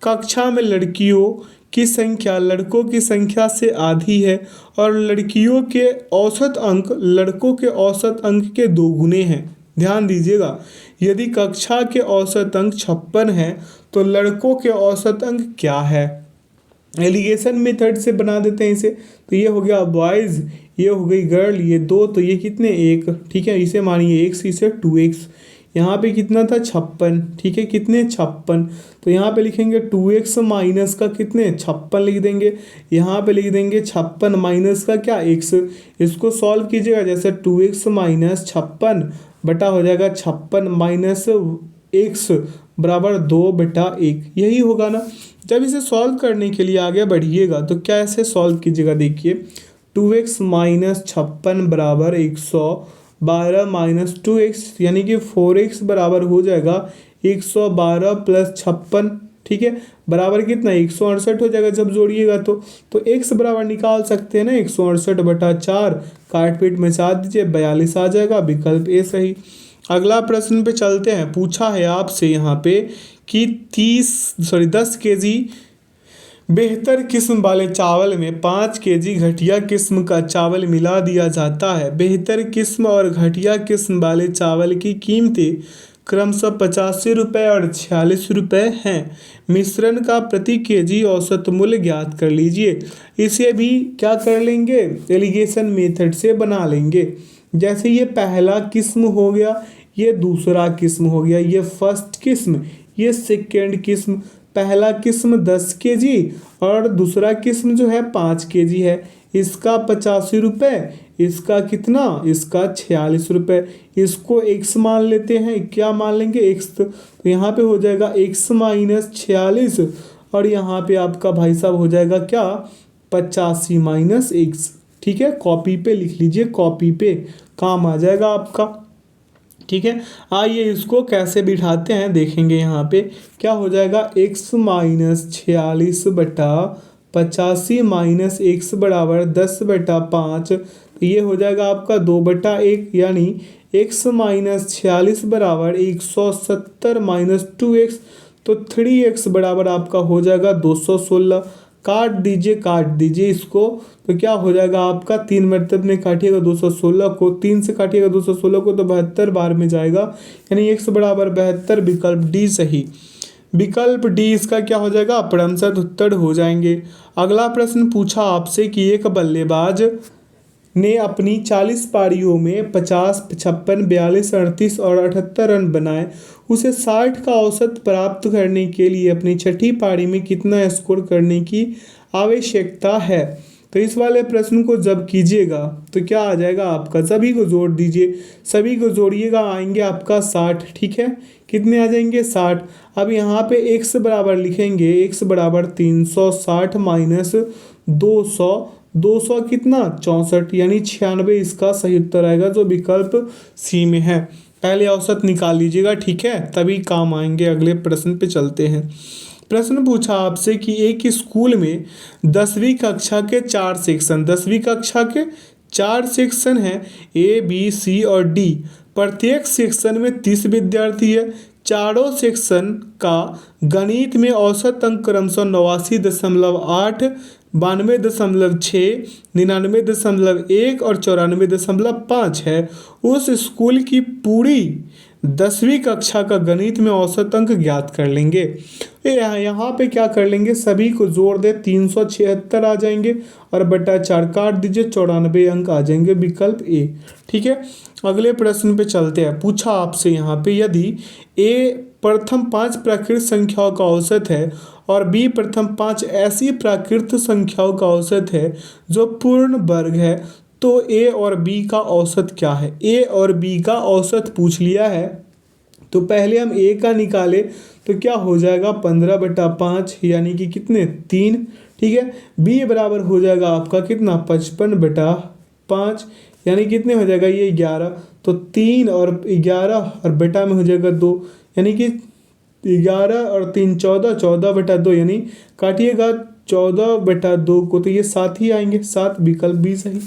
कक्षा में लड़कियों की संख्या लड़कों की संख्या से आधी है और लड़कियों के औसत अंक लड़कों के औसत अंक के 2 गुने हैं। ध्यान दीजिएगा, यदि कक्षा के औसत अंक 56 है तो लड़कों के औसत अंक क्या है। एलिगेशन मेथड से बना देते हैं इसे, तो ये हो गया बॉयज़, ये हो गई गर्ल, ये 2, तो ये कितने 1। ठीक है, इसे मानिए x, इसे 2x। यहाँ पे कितना था 56। ठीक है, कितने 56, तो यहाँ पे लिखेंगे 2x माइनस का कितने 56 लिख देंगे। यहाँ पे लिख देंगे 56 माइनस का क्या x। इसको सॉल्व कीजिएगा, जैसे 2x माइनस 56 बटा हो जाएगा 56 माइनस x बराबर 2 बटा 1, यही होगा ना। जब इसे सॉल्व करने के लिए आगे बढ़िएगा तो क्या ऐसे सॉल्व कीजिएगा, देखिए 2x माइनस 56 बराबर 112 माइनस 2x यानी कि 4x बराबर हो जाएगा 112 प्लस 56। ठीक है, बराबर कितना 168 हो जाएगा जब जोड़िएगा तो x बराबर निकाल सकते हैं ना 168 बटा 4, काट पीट में साथ दीजिए 42 आ जाएगा, विकल्प ए सही। अगला प्रश्न पे चलते हैं। पूछा है आपसे यहाँ पे कि 10 केजी बेहतर किस्म वाले चावल में 5 केजी घटिया किस्म का चावल मिला दिया जाता है। बेहतर किस्म और घटिया किस्म वाले चावल की कीमतें क्रमशः 85 रुपये और 46 रुपये हैं। मिश्रण का प्रति केजी औसत मूल्य ज्ञात कर लीजिए। इसे भी क्या कर लेंगे, एलिगेशन मेथड से बना लेंगे। जैसे ये पहला किस्म हो गया, ये दूसरा किस्म हो गया, ये फर्स्ट किस्म, ये सेकेंड किस्म। पहला किस्म 10 केजी और दूसरा किस्म जो है 5 केजी है। इसका 85 रुपये, इसका कितना, इसका 46 रुपये। इसको x मान लेते हैं, क्या मान लेंगे x, तो यहाँ पे हो जाएगा x माइनस 46 और यहाँ पे आपका भाई साहब हो जाएगा क्या 85 माइनस x। ठीक है, कॉपी पे लिख लीजिए, कॉपी पे काम आ जाएगा आपका। ठीक है, आइए इसको कैसे बिठाते हैं देखेंगे। यहाँ पे क्या हो जाएगा x माइनस 46 बटा 85 माइनस x बराबर 10 बटा 5, ये हो जाएगा आपका 2/1 यानी x माइनस 46 बराबर 170 माइनस 2x, तो 3x बराबर आपका हो जाएगा 216। काट दीजिए इसको, तो क्या हो जाएगा आपका 3 मरतब में काटिएगा 216 को, 3 से काटिएगा 216 को तो 72 बार में जाएगा, यानी x बराबर 72, विकल्प डी सही। विकल्प डी इसका क्या हो जाएगा, क्रमशः उत्तर हो जाएंगे। अगला प्रश्न पूछा आपसे कि एक बल्लेबाज ने अपनी 40 पारियों में 50, 56, 42, 38 और 78 रन बनाए। उसे 60 का औसत प्राप्त करने के लिए अपनी छठी पारी में कितना स्कोर करने की आवश्यकता है। तो इस वाले प्रश्न को जब कीजिएगा तो क्या आ जाएगा आपका, सभी को जोड़ दीजिए, सभी को जोड़िएगा, आएंगे आपका 60। ठीक है, कितने आ जाएंगे 60। अब यहाँ पे x बराबर लिखेंगे, x बराबर 360 माइनस 200, 200 कितना 64, यानी 96 इसका सही उत्तर आएगा, जो विकल्प सी में है। पहले औसत निकाल लीजिएगा, ठीक है, तभी काम आएंगे। अगले प्रश्न पे चलते हैं। प्रश्न पूछा आपसे कि एक स्कूल में 10वीं कक्षा के 4 सेक्शन, 10वीं कक्षा के 4 सेक्शन हैं, ए बी सी और डी। प्रत्येक सेक्शन में 30 विद्यार्थी है। चारों सेक्शन का गणित में औसत अंक क्रमशः 89.8, 92.6, 99.1 और 94.5 है। उस स्कूल की पूरी 10वीं कक्षा का गणित में औसत अंक ज्ञात कर लेंगे। यहाँ पे क्या कर लेंगे, सभी को जोड़ दे, 376 आ जाएंगे और बटा 4 काट दीजिए, 94 अंक आ जाएंगे, विकल्प ए। ठीक है, अगले प्रश्न पे चलते हैं। पूछा आपसे यहाँ पे, यदि ए प्रथम 5 प्राकृत संख्याओं का औसत है और बी प्रथम 5 ऐसी प्राकृत संख्याओं का औसत है जो पूर्ण वर्ग है, तो ए और बी का औसत क्या है। ए और बी का औसत पूछ लिया है, तो पहले हम ए का निकाले तो क्या हो जाएगा 15/5, यानी कि कितने 3। ठीक है, बी बराबर हो जाएगा आपका कितना 55/5, यानी कितने हो जाएगा ये 11, तो 3 और 11 और बेटा में हो जाएगा 2, यानी कि 11 और 3 14, 14/2, यानी काटिएगा 14/2 को, तो ये 7 ही आएंगे, 7, विकल्प बी सही।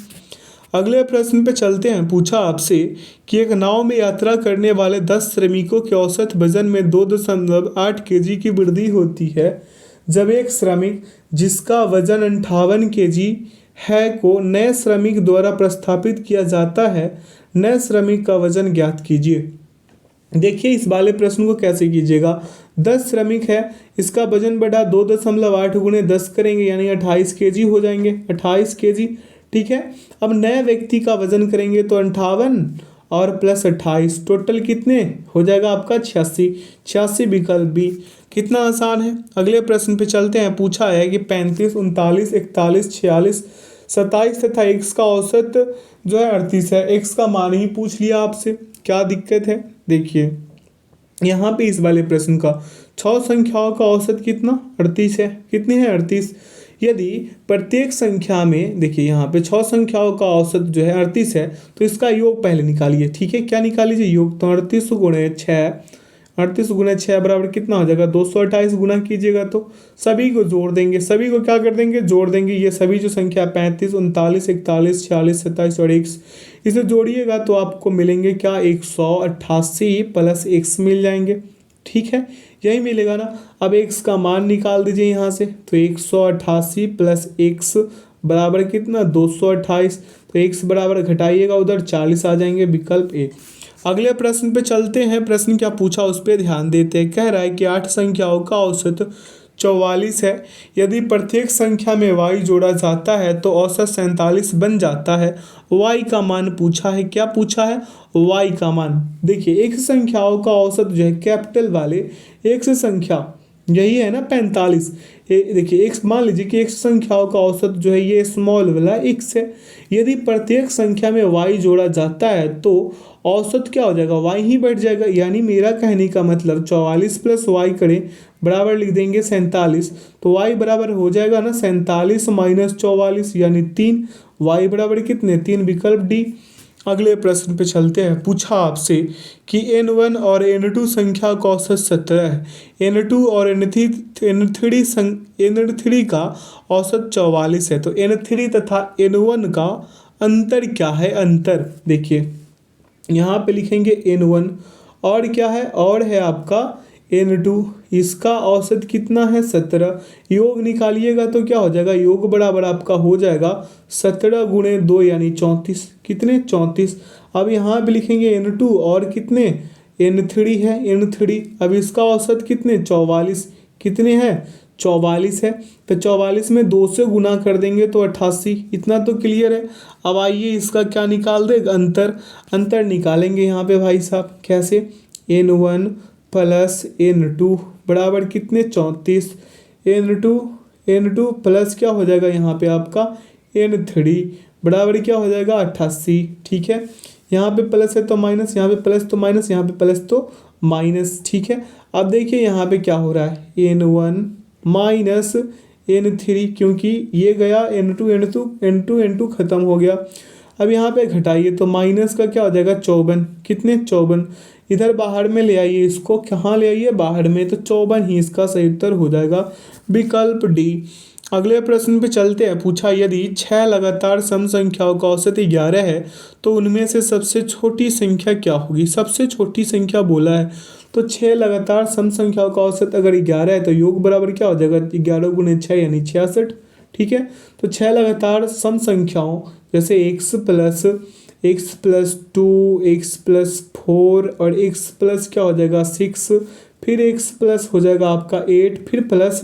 अगले प्रश्न पे चलते हैं। पूछा आपसे कि एक नाव में यात्रा करने वाले 10 श्रमिकों के औसत वजन में 2.8 kg की वृद्धि होती है जब एक श्रमिक जिसका वजन 58 kg है को नए श्रमिक द्वारा प्रस्थापित किया जाता है। नए श्रमिक का वजन ज्ञात कीजिए। देखिए इस वाले प्रश्न को कैसे कीजिएगा, 10 श्रमिक है, इसका वजन बटा 2.8 गुणे 10 करेंगे, यानी 28 kg हो जाएंगे, 28 kg। ठीक है, अब नए व्यक्ति का वजन करेंगे तो 58 और प्लस 28, टोटल कितने हो जाएगा आपका 86, 86 विकल्प बी। कितना आसान है। अगले प्रश्न पे चलते हैं। पूछा है कि 35, 39, 41, 46, 27 तथा x का औसत जो है 38 है। x का मान ही पूछ लिया आपसे, क्या दिक्कत है। देखिए यहाँ पे इस वाले प्रश्न का 6 संख्याओं का औसत कितना 38 है, कितने हैं 38। यदि प्रत्येक संख्या में, देखिए यहाँ पे 6 संख्याओं का औसत जो है 38 है, तो इसका योग पहले निकालिए। ठीक है, क्या निकालीजिए योग, तो 38 गुणे 6, 38 गुणे 6 बराबर कितना हो जाएगा 228, गुना कीजिएगा तो सभी को जोड़ देंगे, सभी को क्या कर देंगे जोड़ देंगे। ये सभी जो संख्या 35, 39, 41, 46, 27 और x, इसे जोड़िएगा तो आपको मिलेंगे क्या 188 प्लस x मिल जाएंगे। ठीक है, यही मिलेगा ना। अब x का मान निकाल दीजिए यहाँ से, तो 188 प्लस x बराबर कितना 228, तो x बराबर घटाइएगा उधर 40 आ जाएंगे, विकल्प ए। अगले प्रश्न पे चलते हैं। प्रश्न क्या पूछा उस पर ध्यान देते हैं। कह रहा है कि 8 संख्याओं का औसत 44 है। यदि प्रत्येक संख्या में y जोड़ा जाता है तो औसत 47 बन जाता है। y का मान पूछा है, क्या पूछा है y का मान। देखिए एक संख्याओं का औसत जो है कैपिटल वाले एक से संख्या यही है ना 45। देखिए x मान लीजिए कि एक संख्याओं का औसत जो है ये स्मॉल वाला x है। यदि प्रत्येक संख्या में y जोड़ा जाता है तो औसत क्या हो जाएगा y ही बढ़ जाएगा। यानी मेरा कहने का मतलब 44 प्लस y करें बराबर लिख देंगे 47, तो y बराबर हो जाएगा ना 47 माइनस 44 यानी 3, y बराबर कितने 3, विकल्प डी। अगले प्रश्न पे चलते हैं। पूछा आपसे कि n1 और n2 संख्या का औसत 17 है। n2 और n3 का औसत 44 है, तो n3 तथा n1 का अंतर क्या है, अंतर देखिए यहाँ पे लिखेंगे n1 और क्या है, और है आपका n2, इसका औसत कितना है 17, योग निकालिएगा तो क्या हो जाएगा, योग बराबर आपका हो जाएगा 17 गुणे 2 यानी 34, कितने 34। अब यहाँ पे लिखेंगे n2 और कितने n3 है, n3 अब इसका औसत कितने 44, कितने हैं 44 है, तो 44 में 2 से गुना कर देंगे तो 88, इतना तो क्लियर है। अब आइए इसका क्या निकाल दे, अंतर, अंतर निकालेंगे यहाँ पे भाई साहब, कैसे n1 प्लस n2 बराबर कितने 34, n2 प्लस क्या हो जाएगा यहाँ पे आपका n3 बराबर क्या हो जाएगा 88, ठीक है। यहाँ पे प्लस है तो माइनस, यहाँ पे प्लस तो माइनस, यहाँ पे प्लस तो माइनस, ठीक है। अब देखिए यहाँ पे क्या हो रहा है, n1 माइनस n3, क्योंकि ये गया n2 खत्म हो गया। अब यहाँ पे घटाइए तो माइनस का क्या हो जाएगा 54, कितने 54, इधर बाहर में ले आइए, इसको कहाँ ले आइए बाहर में, तो 54 ही इसका सही उत्तर हो जाएगा, विकल्प डी। अगले प्रश्न पे चलते हैं। पूछा यदि 6 लगातार सम संख्याओं का औसत 11 है तो उनमें से सबसे छोटी संख्या क्या होगी, सबसे छोटी संख्या बोला है, तो 6 लगातार सम संख्याओं का औसत अगर 11 है तो योग बराबर क्या हो जाएगा 11 गुणे 6 यानी 66, ठीक है। तो 6 लगातार सम संख्याओं जैसे x+2 x+4 और x प्लस क्या हो जाएगा 6, फिर x प्लस हो जाएगा आपका 8, फिर प्लस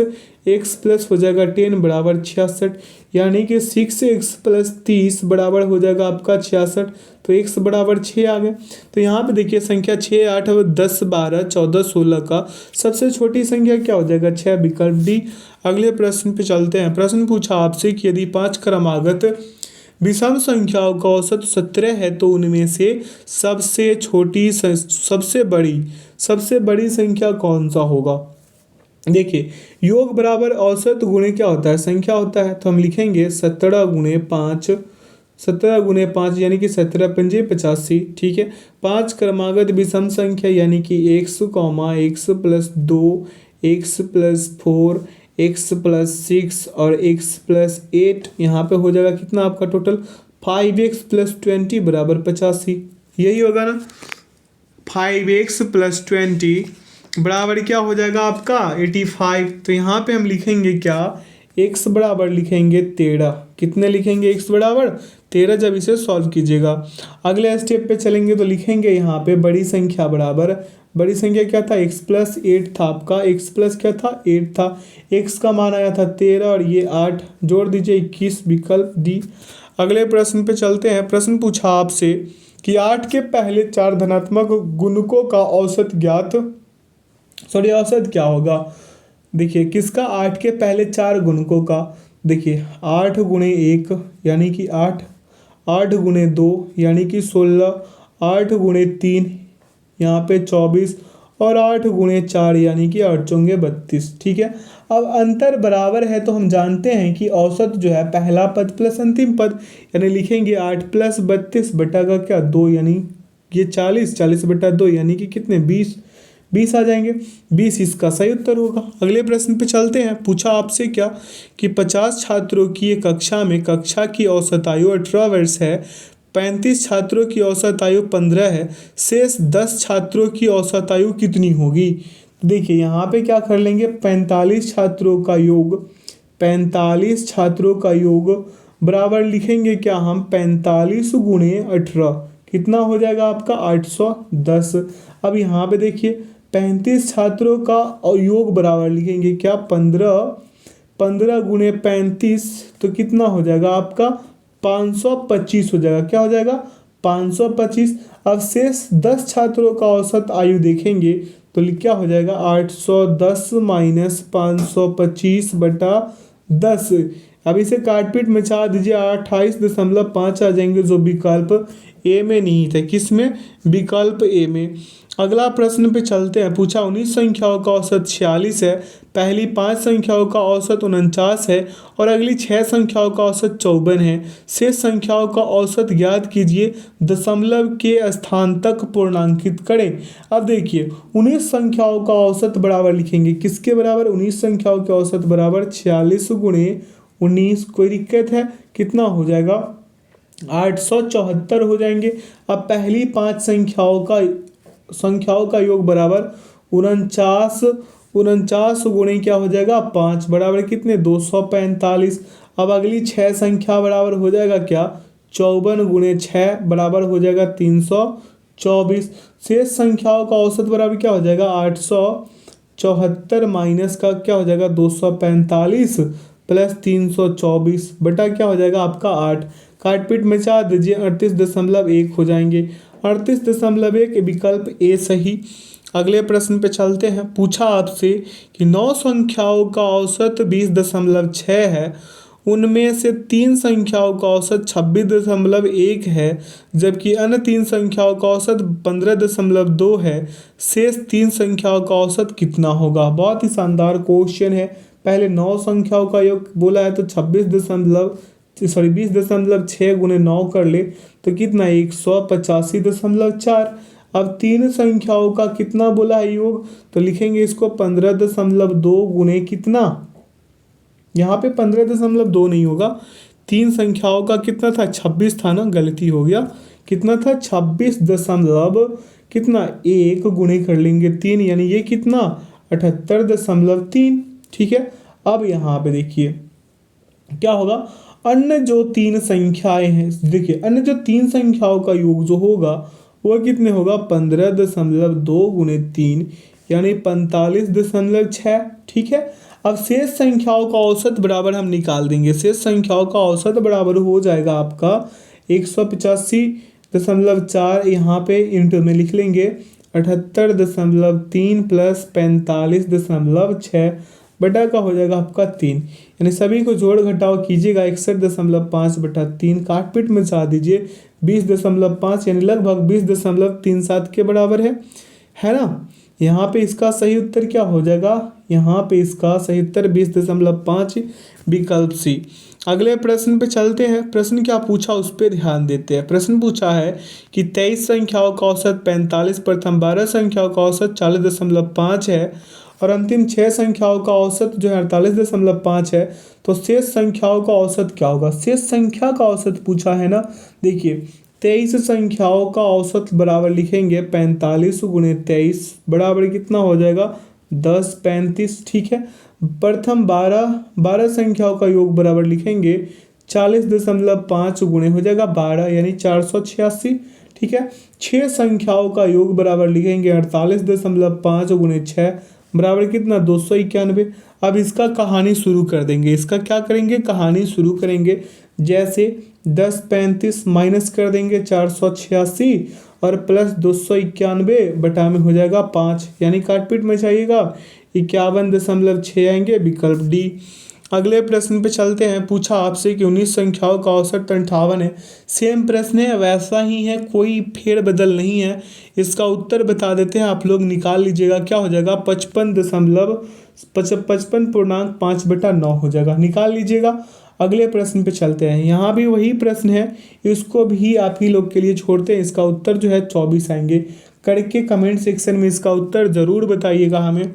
x प्लस हो जाएगा 10 बराबर 66, यानी कि 6x प्लस 30 बराबर हो जाएगा आपका 66, तो x बराबर 6 आ गए। तो यहाँ पे देखिए संख्या 6, 8, 10, 12, 14, 16 का सबसे छोटी संख्या क्या हो जाएगा 6, विकल्प डी। अगले प्रश्न पे चलते हैं। प्रश्न पूछा आपसे कि यदि 5 क्रमागत विषम संख्याओं का औसत 17 है तो उनमें से सबसे छोटी सबसे बड़ी संख्या कौन सा होगा। देखिए योग बराबर औसत गुणे क्या होता है, संख्या होता है, तो हम लिखेंगे 17 गुणे 5, 17 गुणे 5 यानी कि 17 पंजे 85, ठीक है। 5 क्रमागत विषम संख्या यानी कि x, x+2 x+4 x+6 और x+8, यहाँ पे हो जाएगा कितना आपका टोटल 5x+20 बराबर 85, यही होगा ना, 5x+20 बराबर क्या हो जाएगा आपका 85। तो यहाँ पे हम लिखेंगे क्या, x बराबर लिखेंगे 13, कितने लिखेंगे x बराबर 13 जब इसे सॉल्व कीजिएगा। अगले स्टेप पे चलेंगे तो लिखेंगे यहाँ पे बड़ी संख्या बराबर, बड़ी संख्या क्या था x+8 था आपका, x प्लस क्या था 8 था, x का मान आया था 13 और ये 8 जोड़ दीजिए 21, विकल्प डी। अगले प्रश्न पे चलते हैं। प्रश्न पूछा आपसे कि 8 के पहले 4 धनात्मक गुणकों का औसत ज्ञात, औसत क्या होगा। देखिए किसका, 8 के पहले 4 गुणकों का, देखिए 8 गुणे 1 यानी कि 8, 8 गुणे 2 यानी कि 16, 8 गुणे 3 यहाँ पे 24 और 8 गुणे 4 यानी कि 8 चौंगे 32, ठीक है। अब अंतर बराबर है तो हम जानते हैं कि औसत जो है पहला पद प्लस अंतिम पद, यानी लिखेंगे 8 + 32 बटा का क्या 2 यानी ये 40, 40 बटा 2 यानी कि कितने 20 आ जाएंगे, 20 इसका सही उत्तर होगा। अगले प्रश्न पे चलते हैं। पूछा आपसे क्या कि 50 छात्रों की एक कक्षा में कक्षा की औसत आयु 18 वर्ष है, 35 छात्रों की औसत आयु 15 है, शेष 10 छात्रों की औसत आयु कितनी होगी। देखिए यहाँ पे क्या कर लेंगे, 45 छात्रों का योग, 45 छात्रों का योग बराबर लिखेंगे क्या हम 45 गुणे 18, कितना हो जाएगा आपका 810। अब यहाँ पे देखिए 35 छात्रों का योग बराबर लिखेंगे क्या 15 गुणे 35, तो कितना हो जाएगा आपका 525 हो जाएगा, क्या हो जाएगा 525। अब शेष 10 छात्रों का औसत आयु देखेंगे तो क्या हो जाएगा 810 माइनस 525 बटा 10। अब इसे काट पीट मचा दीजिए, 28.5 आ जाएंगे, जो विकल्प ए में नहीं थे, किस में, विकल्प ए में। अगला प्रश्न पे चलते हैं। पूछा 19 संख्याओं का औसत 46 है, पहली 5 संख्याओं का औसत 49 है और अगली 6 संख्याओं का औसत 54 है, शेष संख्याओं का औसत ज्ञात कीजिए, दशमलव के स्थान तक पूर्णांकित करें। अब देखिए 19 संख्याओं का औसत बराबर लिखेंगे किसके बराबर, 19 संख्याओं के औसत बराबर 46 गुणे 19, कोई दिक्कत है, कितना हो जाएगा 874 हो जाएंगे। अब पहली 5 संख्याओं का योग बराबर 49। 49 गुणे क्या हो जाएगा 5 बराबर कितने 245। अब अगली 6 संख्या बराबर हो जाएगा क्या 54 गुणे 6 बराबर हो जाएगा 324। शेष संख्याओं का औसत बराबर क्या हो जाएगा 874 माइनस का क्या हो जाएगा 245 प्लस 324 बटा क्या हो जाएगा आपका 8। काटपीट मचा दीजिए 38.1 हो जाएंगे। 38.1 विकल्प ए सही। अगले प्रश्न पे चलते हैं। पूछा आपसे कि 9 संख्याओं का औसत 20.6 है, उनमें से 3 संख्याओं का औसत 26.1 है, जबकि अन्य 3 संख्याओं का औसत 15.2 है। शेष 3 संख्याओं का औसत कितना होगा। बहुत ही शानदार क्वेश्चन है। पहले 9 संख्याओं का योग बोला है तो 20.6 गुणे 9 कर ले तो कितना 185.4। अब 3 संख्याओं का कितना बोला है योग तो लिखेंगे इसको 15.2 गुणे कितना, यहाँ पे 15.2 नहीं होगा, 3 संख्याओं का कितना था 26 था ना, गलती हो गया, कितना था 26 दशमलव कितना 1 गुणे कर लेंगे 3 यानी ये कितना 78.3। ठीक है। अब यहाँ पे देखिए क्या होगा, अन्य जो 3 संख्याएं हैं, देखिए अन्य जो 3 संख्याओं का योग जो होगा वह कितने होगा 15.2 गुणे 3 यानी 45.6। ठीक है। अब शेष संख्याओं का औसत बराबर हम निकाल देंगे। शेष संख्याओं का औसत बराबर हो जाएगा आपका 185.4, यहाँ पे इंटू में लिख लेंगे 78.3 प्लस 45.6 बटा का हो जाएगा आपका 3, यानी सभी को जोड़ घटाव कीजिएगा 61.5 बटा 3। काटपीट में जा दीजिए 20.5 यानी लगभग 20.37 के बराबर है ना। यहाँ पे इसका सही उत्तर क्या हो जाएगा, यहाँ पे इसका सही उत्तर 20.5 विकल्प सी। अगले प्रश्न पे चलते हैं। प्रश्न क्या पूछा उस पर ध्यान देते हैं। प्रश्न पूछा है कि 23 संख्याओं का औसत 45, प्रथम 12 संख्याओं का औसत 40.5 है और अंतिम 6 संख्याओं का औसत जो है 48.5 है, तो शेष संख्याओं का औसत क्या होगा। शेष संख्या का औसत पूछा है ना। देखिए 23 संख्याओं का औसत बराबर लिखेंगे 45 गुणे 23 बराबर कितना हो जाएगा 1035। ठीक है। प्रथम 12 संख्याओं का योग बराबर लिखेंगे 40.5 गुणे हो जाएगा 12 यानी 486। ठीक है। 6 संख्याओं का योग बराबर लिखेंगे 48.5 गुणे 6 बराबर कितना 291। अब इसका कहानी शुरू कर देंगे। इसका क्या करेंगे, कहानी शुरू करेंगे। जैसे 1035 माइनस कर देंगे 486 और प्लस 291 बटा में हो जाएगा 5, यानी काटपीट में चाहिएगा 51.6 आएंगे विकल्प डी। अगले प्रश्न पे चलते हैं। पूछा आपसे कि 19 संख्याओं का औसत 58 है। सेम प्रश्न है, वैसा ही है, कोई फेर बदल नहीं है। इसका उत्तर बता देते हैं, आप लोग निकाल लीजिएगा। क्या हो जाएगा 55.5 बटा 9 हो जाएगा, निकाल लीजिएगा। अगले प्रश्न पे चलते हैं। यहाँ भी वही प्रश्न है, इसको भी आप ही लोग के लिए छोड़ते हैं। इसका उत्तर जो है 24 आएंगे। करके कमेंट सेक्शन में इसका उत्तर ज़रूर बताइएगा हमें।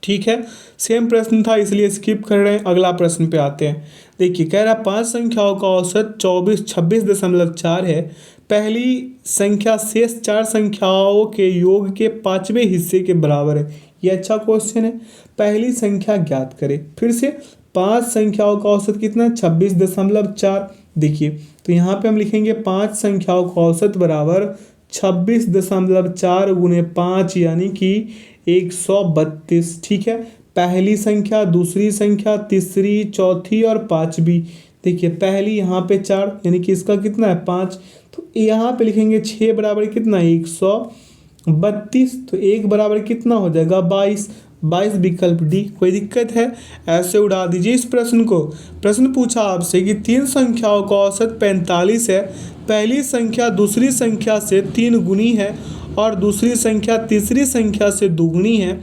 ठीक है। सेम प्रश्न था इसलिए स्किप कर रहे हैं। अगला प्रश्न पे आते हैं। देखिए कह रहा 5 संख्याओं का औसत 26.4 है। पहली संख्या शेष 4 संख्याओं के योग के 5वें हिस्से के बराबर है। ये अच्छा क्वेश्चन है। पहली संख्या ज्ञात करें। फिर से 5 संख्याओं का औसत कितना 26.4। देखिए तो यहाँ पे हम लिखेंगे 5 संख्याओं का औसत बराबर 26.4 गुणे 5 यानी कि 132। ठीक है। पहली संख्या, दूसरी संख्या, तीसरी, चौथी और पांचवी। देखिए पहली यहाँ पे 4 यानी कि इसका कितना है 5, तो यहाँ पे लिखेंगे 6 बराबर कितना 132, तो 1 बराबर कितना हो जाएगा 22 विकल्प डी। कोई दिक्कत है, ऐसे उड़ा दीजिए इस प्रश्न को। प्रश्न पूछा आपसे कि 3 संख्याओं का औसत 45 है। पहली संख्या दूसरी संख्या से 3 गुनी है और दूसरी संख्या तीसरी संख्या से दुगुनी है।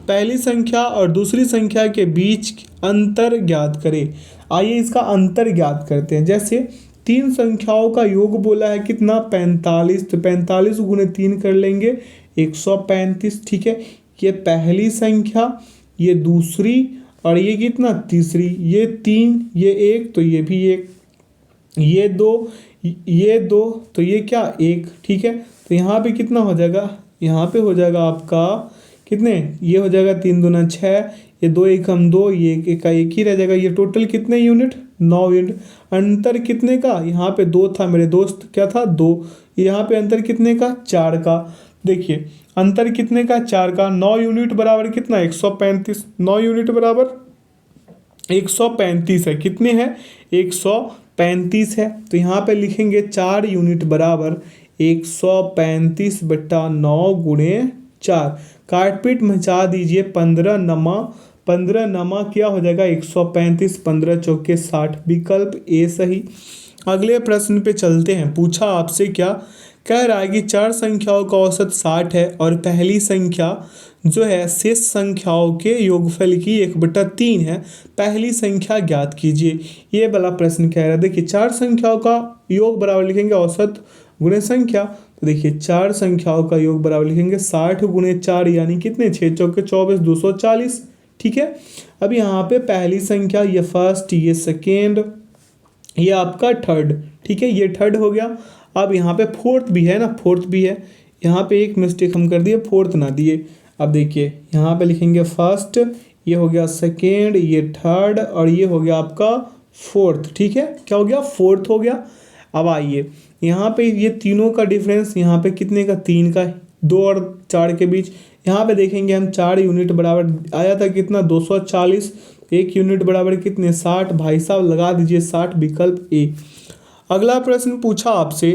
पहली संख्या और दूसरी संख्या के बीच अंतर ज्ञात करें। आइए इसका अंतर ज्ञात करते हैं। जैसे 3 संख्याओं का योग बोला है कितना 45, तो 45 गुणे 3 कर लेंगे 135। ठीक है। ये पहली संख्या, ये दूसरी और ये कितना तीसरी, ये 3, ये 1, तो ये भी 1। ये दो तो ये क्या एक, ठीक है। तो यहाँ पे कितना हो जाएगा, यहाँ पे हो जाएगा आपका कितने, ये हो जाएगा 3 दूना 6, ये 2 एकम 2, ये एक का एक ही रह जाएगा। ये टोटल कितने यूनिट, 9 यूनिट। अंतर कितने का, यहाँ पे 2 था मेरे दोस्त, क्या था 2, यहाँ पे अंतर कितने का, 4 का। देखिए अंतर कितने का, 4 का। 9 यूनिट बराबर कितना, 135। 9 यूनिट बराबर 135 है, कितने हैं, 135 है। तो यहाँ पे लिखेंगे 4 यूनिट बराबर 135/9 गुणे 4। काटपीट मचा दीजिए, 15 नमा क्या हो जाएगा, 135, 15 चौके 60, विकल्प ए सही। अगले प्रश्न पे चलते हैं। पूछा आपसे क्या, कह रहा है कि 4 संख्याओं का औसत 60 है और पहली संख्या जो है शेष संख्याओं के योगफल की 1/3 है, पहली संख्या ज्ञात कीजिए। ये वाला प्रश्न कह रहा है। देखिए 4 संख्याओं का योग बराबर लिखेंगे औसत गुणे संख्या। तो देखिए 4 संख्याओं का योग बराबर लिखेंगे 60 गुणे 4, यानी कितने, 6 चौके 24, 240, ठीक है। अब यहाँ पे पहली संख्या, ये फर्स्ट, ये सेकेंड, ये आपका थर्ड, ठीक है, ये थर्ड हो गया। अब यहाँ पे फोर्थ भी है ना, फोर्थ भी है। यहाँ पे एक मिस्टेक हम कर दिए, फोर्थ ना दिए। अब देखिए यहाँ पे लिखेंगे फर्स्ट, ये हो गया सेकेंड, ये थर्ड, और ये हो गया आपका फोर्थ, ठीक है। क्या हो गया, फोर्थ हो गया। अब आइए यहाँ पे ये तीनों का डिफरेंस यहाँ पे कितने का, 3 का, 2 और 4 के बीच। यहाँ पे देखेंगे हम 4 यूनिट बराबर आया था कितना, 240, 1 यूनिट बराबर कितने, 60। भाई साहब लगा दीजिए 60, विकल्प ए। अगला प्रश्न पूछा आपसे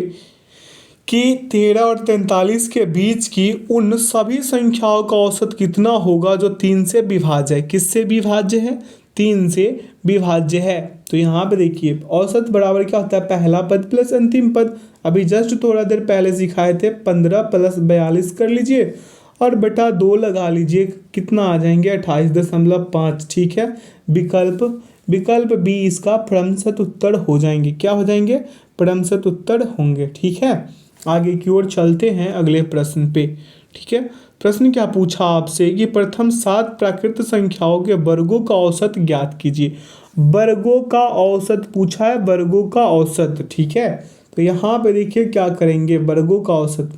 कि 13 और 43 के बीच की उन सभी संख्याओं का औसत कितना होगा जो 3 से विभाज्य है। किससे विभाज्य है, 3 से विभाज्य है। तो यहाँ पे देखिए औसत बराबर क्या होता है, पहला पद प्लस अंतिम पद। अभी जस्ट थोड़ा देर पहले सिखाए थे, 15 + 42 कर लीजिए और बटा 2 लगा लीजिए, कितना आ जाएंगे, 28.5, ठीक है। विकल्प बी इसका क्रमशः उत्तर हो जाएंगे। क्या हो जाएंगे, क्रमशः उत्तर होंगे, ठीक है। आगे की ओर चलते हैं अगले प्रश्न पे, ठीक है। प्रश्न क्या पूछा आपसे कि प्रथम 7 प्राकृत संख्याओं के वर्गों का औसत ज्ञात कीजिए। वर्गों का औसत पूछा है, वर्गों का औसत, ठीक है। तो यहाँ पे देखिए क्या करेंगे, वर्गों का औसत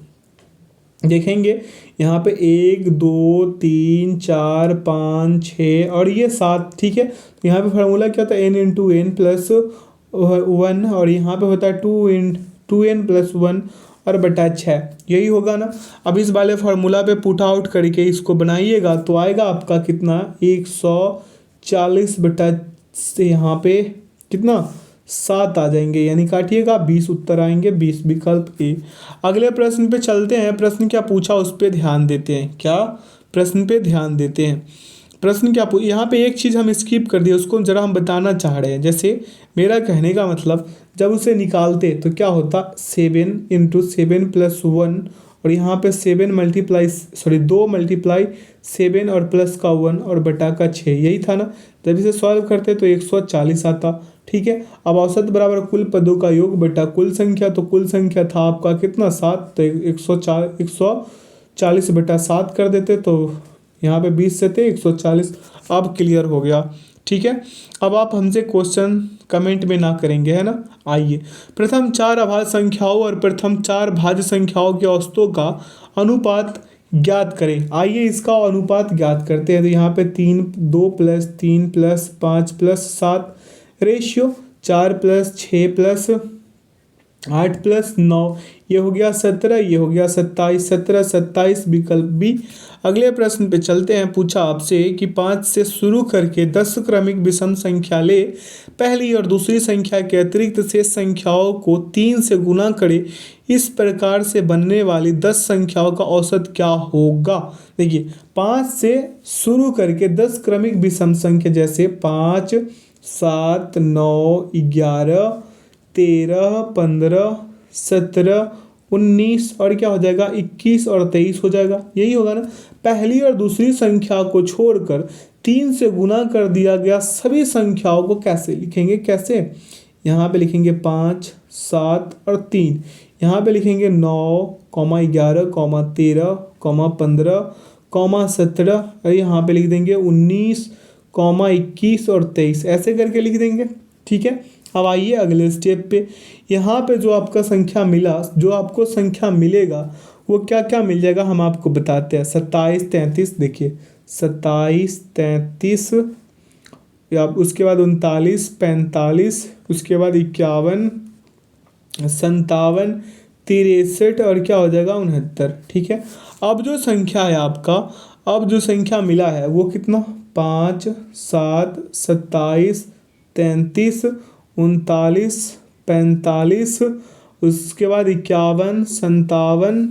देखेंगे। यहाँ पे 1 2 3 4 5 6 और ये 7, ठीक है। तो यहाँ पे फार्मूला क्या होता है, n × n + 1, और यहाँ पे होता है 2n + 1 और बटा 6, यही होगा ना। अब इस वाले फार्मूला पे पुट आउट करके इसको बनाइएगा तो आएगा आपका कितना, 140 बटा से यहाँ पे कितना, 7 आ जाएंगे, यानी काटिएगा 20 उत्तर आएंगे, 20, विकल्प ए। अगले प्रश्न पे चलते हैं। प्रश्न क्या पूछा उस पर ध्यान देते हैं, क्या प्रश्न पे ध्यान देते हैं। प्रश्न क्या यहाँ पे एक चीज़ हम स्किप कर दिए, उसको जरा हम बताना चाह रहे हैं। जैसे मेरा कहने का मतलब, जब उसे निकालते तो क्या होता, 7 × 7 + 1, और यहाँ पे 2 × 7 और प्लस का 1 और बटा का 6, यही था ना। जब इसे सॉल्व करते तो 140 आता, ठीक है। अब औसत बराबर कुल पदों का योग बटा कुल संख्या, तो कुल संख्या था आपका कितना, 7, तो 140/7 कर देते, तो यहाँ पे 20 से थे 140। अब क्लियर हो गया, ठीक है। अब आप हमसे क्वेश्चन कमेंट में ना करेंगे, है ना। आइए प्रथम 4 अभाज्य संख्याओं और प्रथम 4 भाज्य संख्याओं के औसतों का अनुपात ज्ञात करें। आइए इसका अनुपात ज्ञात करते हैं। तो यहाँ पे 2 + 3 + 5 + 7 रेशियो 4 + 6 + 8 + 9, ये हो गया 17, ये हो गया 27, 17 27, विकल्प बी। अगले प्रश्न पे चलते हैं। पूछा आपसे कि 5 से शुरू करके 10 क्रमिक विषम संख्या ले, पहली और दूसरी संख्या के अतिरिक्त शेष संख्याओं को 3 से गुना करे, इस प्रकार से बनने वाली 10 संख्याओं का औसत क्या होगा। देखिए 5 से शुरू करके 10 क्रमिक विषम संख्या, जैसे 5 7 9 11 13 15 17 19 और क्या हो जाएगा, 21 और 23 हो जाएगा, यही होगा ना। पहली और दूसरी संख्या को छोड़कर 3 से गुना कर दिया गया सभी संख्याओं को कैसे लिखेंगे, कैसे, यहाँ पे लिखेंगे 5 7 और 3, यहाँ पे लिखेंगे 9, 11, 13, 15, 17, और यहाँ पे लिख देंगे 19, 21 और 23, ऐसे करके लिख देंगे, ठीक है। अब आइए अगले स्टेप पे। यहाँ पे जो आपका संख्या मिला, जो आपको संख्या मिलेगा वो क्या क्या मिल जाएगा हम आपको बताते हैं। 27 33, देखिए 27 33, या उसके बाद 39 45, उसके बाद 51 57 63 और क्या हो जाएगा 69। ठीक है, अब जो संख्या है आपका, अब जो संख्या मिला है वो कितना, 5 7 27 33 39 45, उसके बाद 51 57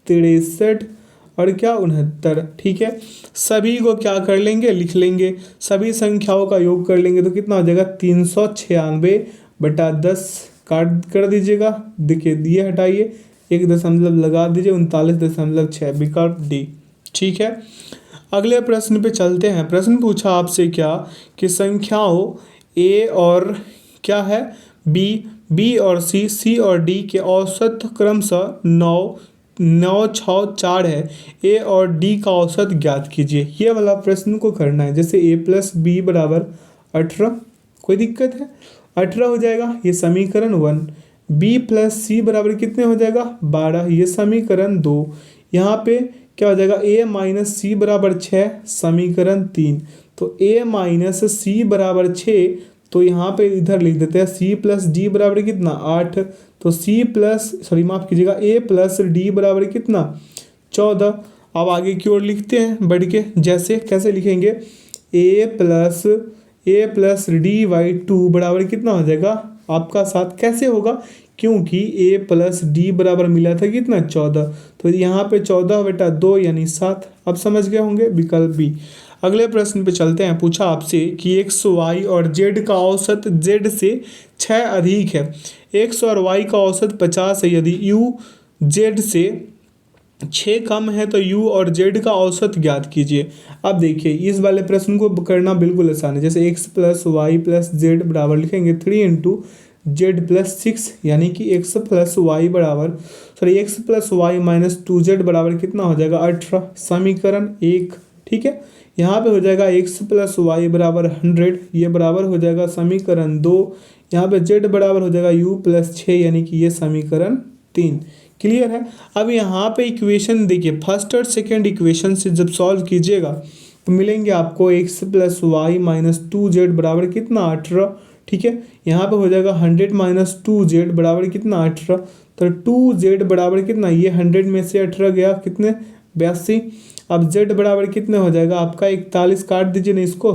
63 और क्या 69। ठीक है, सभी को क्या कर लेंगे, लिख लेंगे, सभी संख्याओं का योग कर लेंगे तो कितना हो जाएगा 396/10, काट कर दीजिएगा। देखिए ये हटाइए, 1 दशमलव लगा दीजिए, 39.6, विकल्प डी। ठीक है, अगले प्रश्न पे चलते हैं। प्रश्न पूछा आपसे क्या कि संख्याओं ए और क्या है बी, बी और सी और डी के औसत क्रमशः 9 9 6 4 है, ए और डी का औसत ज्ञात कीजिए। ये वाला प्रश्न को करना है। जैसे a प्लस बी बराबर 18, कोई दिक्कत है, 18 हो जाएगा, ये समीकरण 1। बी प्लस सी बराबर कितने हो जाएगा 12, ये समीकरण 2। यहाँ पे क्या हो जाएगा a माइनस सी बराबर 6, समीकरण 3। तो a माइनस सी बराबर 6, तो यहाँ पे इधर लिख देते हैं c प्लस डी बराबर कितना 8, तो c प्लस सॉरी माफ कीजिएगा a प्लस डी बराबर कितना 14। अब आगे की ओर लिखते हैं बढ़ के, जैसे कैसे लिखेंगे, a प्लस डी बाई 2 बराबर कितना हो जाएगा आपका 7। कैसे होगा, क्योंकि a प्लस डी बराबर मिला था कितना 14, तो यहाँ पे 14/2 यानी 7। अब समझ गए होंगे, विकल्प बी। अगले प्रश्न पे चलते हैं। पूछा आपसे कि एक्स वाई और जेड का औसत जेड से 6 अधिक है, एक्स और वाई का औसत 50 है, यदि यू जेड से 6 कम है तो यू और जेड का औसत ज्ञात कीजिए। अब देखिए इस वाले प्रश्न को करना बिल्कुल आसान है। जैसे x plus y plus z बराबर लिखेंगे 3 इंटू जेड प्लस 6, यानी कि एक्स प्लस वाई बराबर x plus y minus 2z बराबर कितना हो जाएगा 18, समीकरण 1। ठीक है, यहाँ पे हो जाएगा एक्स प्लस वाई बराबर 100, ये बराबर हो जाएगा समीकरण 2। यहाँ पे z बराबर हो जाएगा u प्लस 6, यानी कि ये समीकरण 3। क्लियर है। अब यहाँ पे इक्वेशन देखिए, फर्स्ट और सेकेंड इक्वेशन से जब सॉल्व कीजिएगा तो मिलेंगे आपको x plus y minus 2z बराबर कितना 18। ठीक है, यहाँ पे हो जाएगा 100 माइनस 2z बराबर कितना 18, तो 2z बराबर कितना, ये 100 में से 18 गया कितने 82। अब z बराबर कितने हो जाएगा आपका 41, काट दीजिए ना, इसको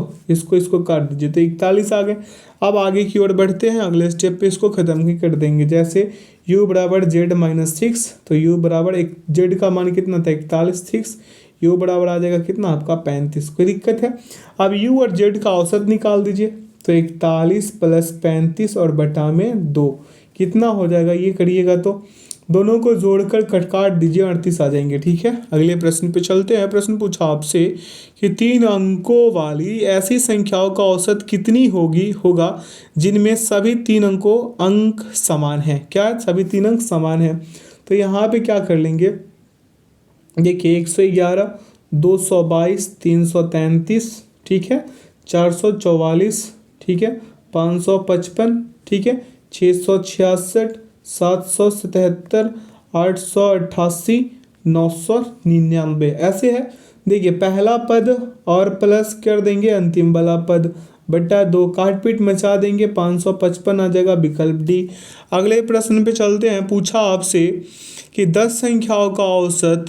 काट दीजिए तो 41 आ गए। अब आगे की ओर बढ़ते हैं, अगले स्टेप पे इसको खत्म ही कर देंगे। जैसे u बराबर z माइनस 6, तो u बराबर एक z का मान कितना था 41, 6, u बराबर आ जाएगा कितना आपका 35। कोई दिक्कत है। अब u और z का औसत निकाल दीजिए, तो 41 प्लस 35 और बटा में 2 कितना हो जाएगा, ये करिएगा तो दोनों को जोड़कर काट दीजिए, 38 आ जाएंगे। ठीक है, अगले प्रश्न पे चलते हैं। प्रश्न पूछा आपसे कि 3 अंकों वाली ऐसी संख्याओं का औसत कितनी होगा जिनमें सभी 3 अंक समान हैं। क्या सभी 3 अंक समान हैं, तो यहाँ पे क्या कर लेंगे, देखिए 111 222 333, ठीक है 444, ठीक है 555, ठीक है 666 777 888 999 ऐसे है। देखिए पहला पद और प्लस कर देंगे अंतिम वाला पद बटा 2, काट पीट मचा देंगे, 555 आ जाएगा, विकल्प डी। अगले प्रश्न पे चलते हैं। पूछा आपसे कि 10 संख्याओं का औसत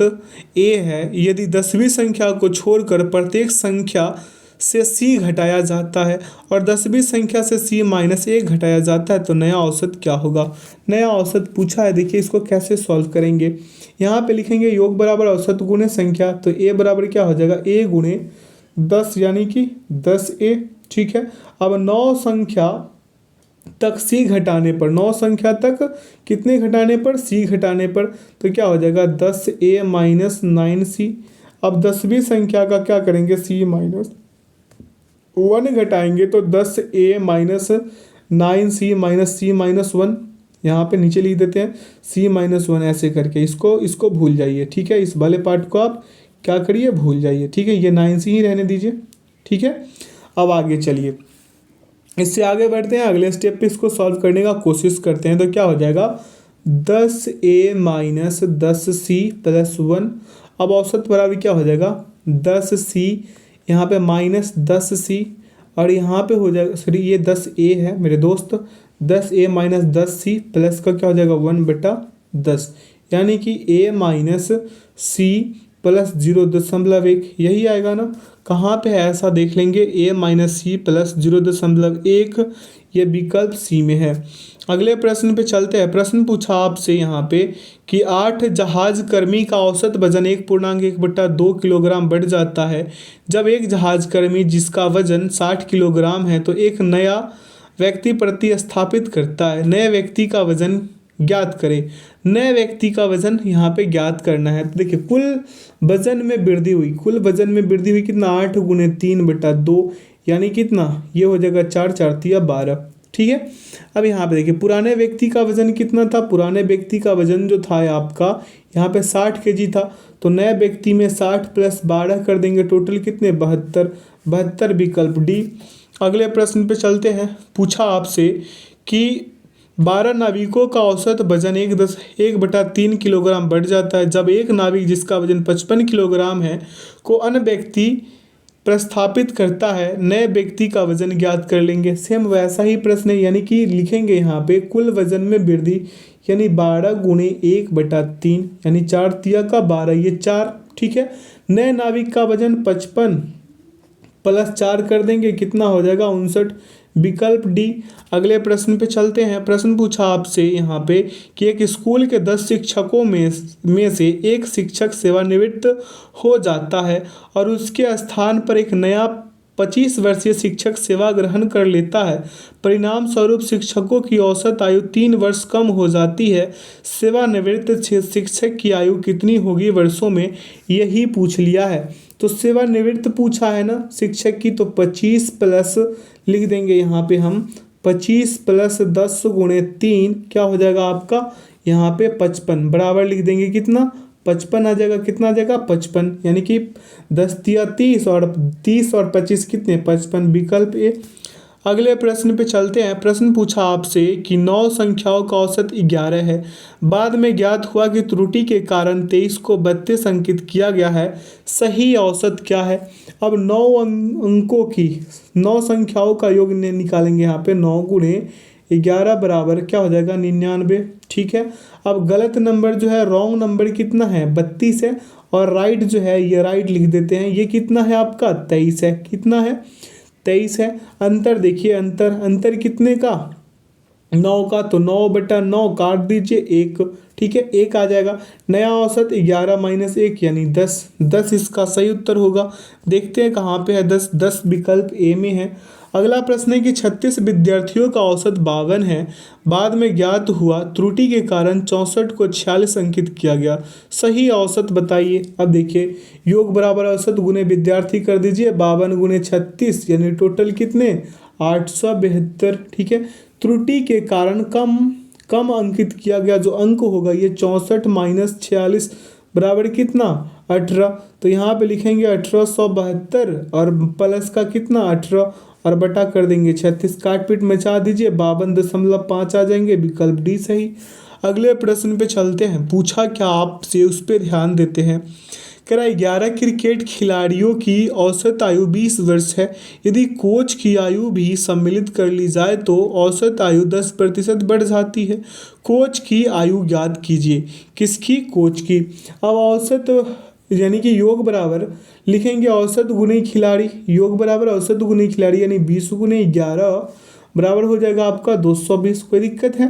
a है, यदि 10वीं संख्या को छोड़कर प्रत्येक संख्या से c घटाया जाता है और 10वीं संख्या से c माइनस 1 घटाया जाता है तो नया औसत क्या होगा। नया औसत पूछा है, देखिए इसको कैसे सॉल्व करेंगे। यहाँ पे लिखेंगे योग बराबर औसत गुणे संख्या, तो a बराबर क्या हो जाएगा a गुणे 10 यानी कि 10a। ठीक है, अब 9 संख्या तक c घटाने पर, 9 संख्या तक कितने घटाने पर, c घटाने पर, तो क्या हो जाएगा 10a माइनस 9c। अब 10वीं संख्या का क्या करेंगे, c माइनस 1 घटाएंगे तो 10a minus 9c minus c minus 1, यहाँ पे नीचे लिख देते हैं c माइनस 1 ऐसे करके, इसको भूल जाइए। ठीक है, इस वाले पार्ट को आप क्या करिए भूल जाइए। ठीक है, ये 9c ही रहने दीजिए। ठीक है, अब आगे चलिए। इससे आगे बढ़ते हैं, अगले स्टेप पे इसको सॉल्व करने का कोशिश करते हैं। तो क्या हो जाएगा 10a माइनस 10c+1। अब औसत बराबर क्या हो जाएगा 10c, यहाँ पे माइनस 10c, और यहाँ पे हो जाएगा, सॉरी ये 10a है मेरे दोस्त, 10a माइनस 10c प्लस का क्या हो जाएगा 1/10, यानी कि a माइनस c प्लस 0.1, यही आएगा ना। कहाँ पे है ऐसा देख लेंगे, a माइनस सी प्लस 0.1, ये विकल्प सी में है। अगले प्रश्न पे चलते हैं। प्रश्न पूछा आपसे यहाँ पे कि 8 जहाज कर्मी का औसत वजन 1.1/2 किलोग्राम बढ़ जाता है जब एक जहाज कर्मी जिसका वजन 60 किलोग्राम है तो एक नया व्यक्ति प्रतिस्थापित करता है। नए व्यक्ति का वजन ज्ञात करें। नए व्यक्ति का वजन यहाँ पे ज्ञात करना है। तो देखिए कुल वजन में वृद्धि हुई, कुल वजन में वृद्धि हुई कितना 8 × 3/2, यानी कितना, ये हो जाएगा 4 4 × 12, ठीक है। अब यहाँ पे देखिए पुराने व्यक्ति का वजन कितना था, पुराने व्यक्ति का वजन जो था आपका यहाँ पे 60 kg था, तो नए व्यक्ति में 60 + 12 कर देंगे, टोटल कितने 72, विकल्प डी। अगले प्रश्न पे चलते हैं। पूछा आपसे कि 12 नाविकों का औसत वजन 1/3 किलोग्राम बढ़ जाता है जब एक नाविक जिसका वजन 55 किलोग्राम है को अन्य व्यक्ति प्रस्थापित करता है। नए व्यक्ति का वजन ज्ञात कर लेंगे। सेम वैसा ही प्रश्न है, यानी कि लिखेंगे यहाँ पे कुल वजन में वृद्धि, यानी 12 × 1/3, यानी 4 × 12, ये 4, ठीक है। नए नाविक का वजन 55 + 4 कर देंगे, कितना हो जाएगा 59, विकल्प डी। अगले प्रश्न पे चलते हैं। प्रश्न पूछा आपसे यहाँ पे कि एक स्कूल के 10 शिक्षकों में से एक शिक्षक सेवानिवृत्त हो जाता है और उसके स्थान पर एक नया 25 वर्षीय शिक्षक सेवा ग्रहण कर लेता है। परिणाम स्वरूप शिक्षकों की औसत आयु 3 वर्ष कम हो जाती है। सेवानिवृत्त शिक्षक की आयु कितनी होगी वर्षों में, यही पूछ लिया है। तो सेवानिवृत्त पूछा है ना शिक्षक की, तो 25 प्लस लिख देंगे यहाँ पे हम, 25 + 10 × 3 क्या हो जाएगा आपका यहाँ पे 55, बराबर लिख देंगे कितना 55 आ जाएगा, कितना आ जाएगा 55, यानी कि 10 × 30 और 30 और 25 कितने 55, विकल्प ए। अगले प्रश्न पे चलते हैं। प्रश्न पूछा आपसे कि 9 संख्याओं का औसत 11 है, बाद में ज्ञात हुआ कि त्रुटि के कारण 23 को 32 अंकित किया गया है, सही औसत क्या है। अब 9 अंकों की 9 संख्याओं का योग निकालेंगे यहाँ पे, 9 × 11 बराबर क्या हो जाएगा 99, ठीक है। अब गलत नंबर जो है, रॉन्ग नंबर कितना है 32 है, और राइट जो है ये राइट लिख देते हैं, ये कितना है आपका 23 है, कितना है 23 है। अंतर देखिए, अंतर कितने का 9 का, तो 9/9 काट दीजिए 1, ठीक है 1 आ जाएगा। नया औसत 11 - 1 यानी 10 इसका सही उत्तर होगा। देखते हैं कहाँ पे है 10 विकल्प ए में है। अगला प्रश्न है कि 36 विद्यार्थियों का औसत 52 है, बाद में ज्ञात हुआ त्रुटि के कारण 64 को 46 अंकित किया गया, सही औसत बताइए। अब देखिए योग बराबर औसत गुने विद्यार्थी कर दीजिए, 52 × 36 यानी टोटल कितने 872, ठीक है। त्रुटि के कारण कम अंकित किया गया जो अंक होगा ये 64 - 46 बराबर कितना 18, तो यहाँ पे लिखेंगे 1872 और प्लस का कितना 18 और बटा कर देंगे 36, काट पीट मचा दीजिए 52.5 आ जाएंगे, विकल्प डी सही। अगले प्रश्न पे चलते हैं। पूछा क्या आपसे, उस पर ध्यान देते हैं। कह रहा है 11 क्रिकेट खिलाड़ियों की औसत आयु 20 वर्ष है, यदि कोच की आयु भी सम्मिलित कर ली जाए तो औसत आयु 10% बढ़ जाती है। कोच की आयु ज्ञात कीजिए। किसकी, कोच की। अब औसत यानी कि योग बराबर लिखेंगे औसत गुने खिलाड़ी, योग बराबर औसत गुने खिलाड़ी यानी 20 × 11 बराबर हो जाएगा आपका 220, कोई दिक्कत है।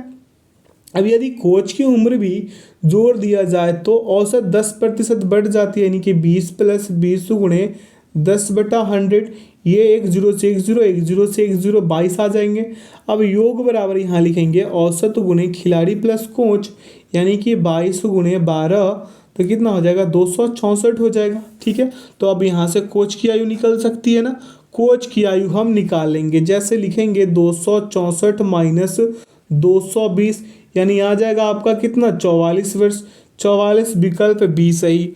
अब यदि कोच की उम्र भी जोड़ दिया जाए तो औसत 10% बढ़ जाती है, यानी कि 20 + 20 × 10/100, ये 1 0 से 1 0 1 0 से 1 0 22 आ जाएंगे। अब योग बराबर यहाँ लिखेंगे औसत गुने खिलाड़ी प्लस कोच, यानी कि 22 × 12 तो कितना हो जाएगा 264 हो जाएगा, ठीक है। तो अब यहाँ से कोच की आयु निकल सकती है ना, कोच की आयु हम निकाल लेंगे, जैसे लिखेंगे 264 - 220 यानी आ जाएगा आपका कितना 44 वर्ष, 44 विकल्प बी सही।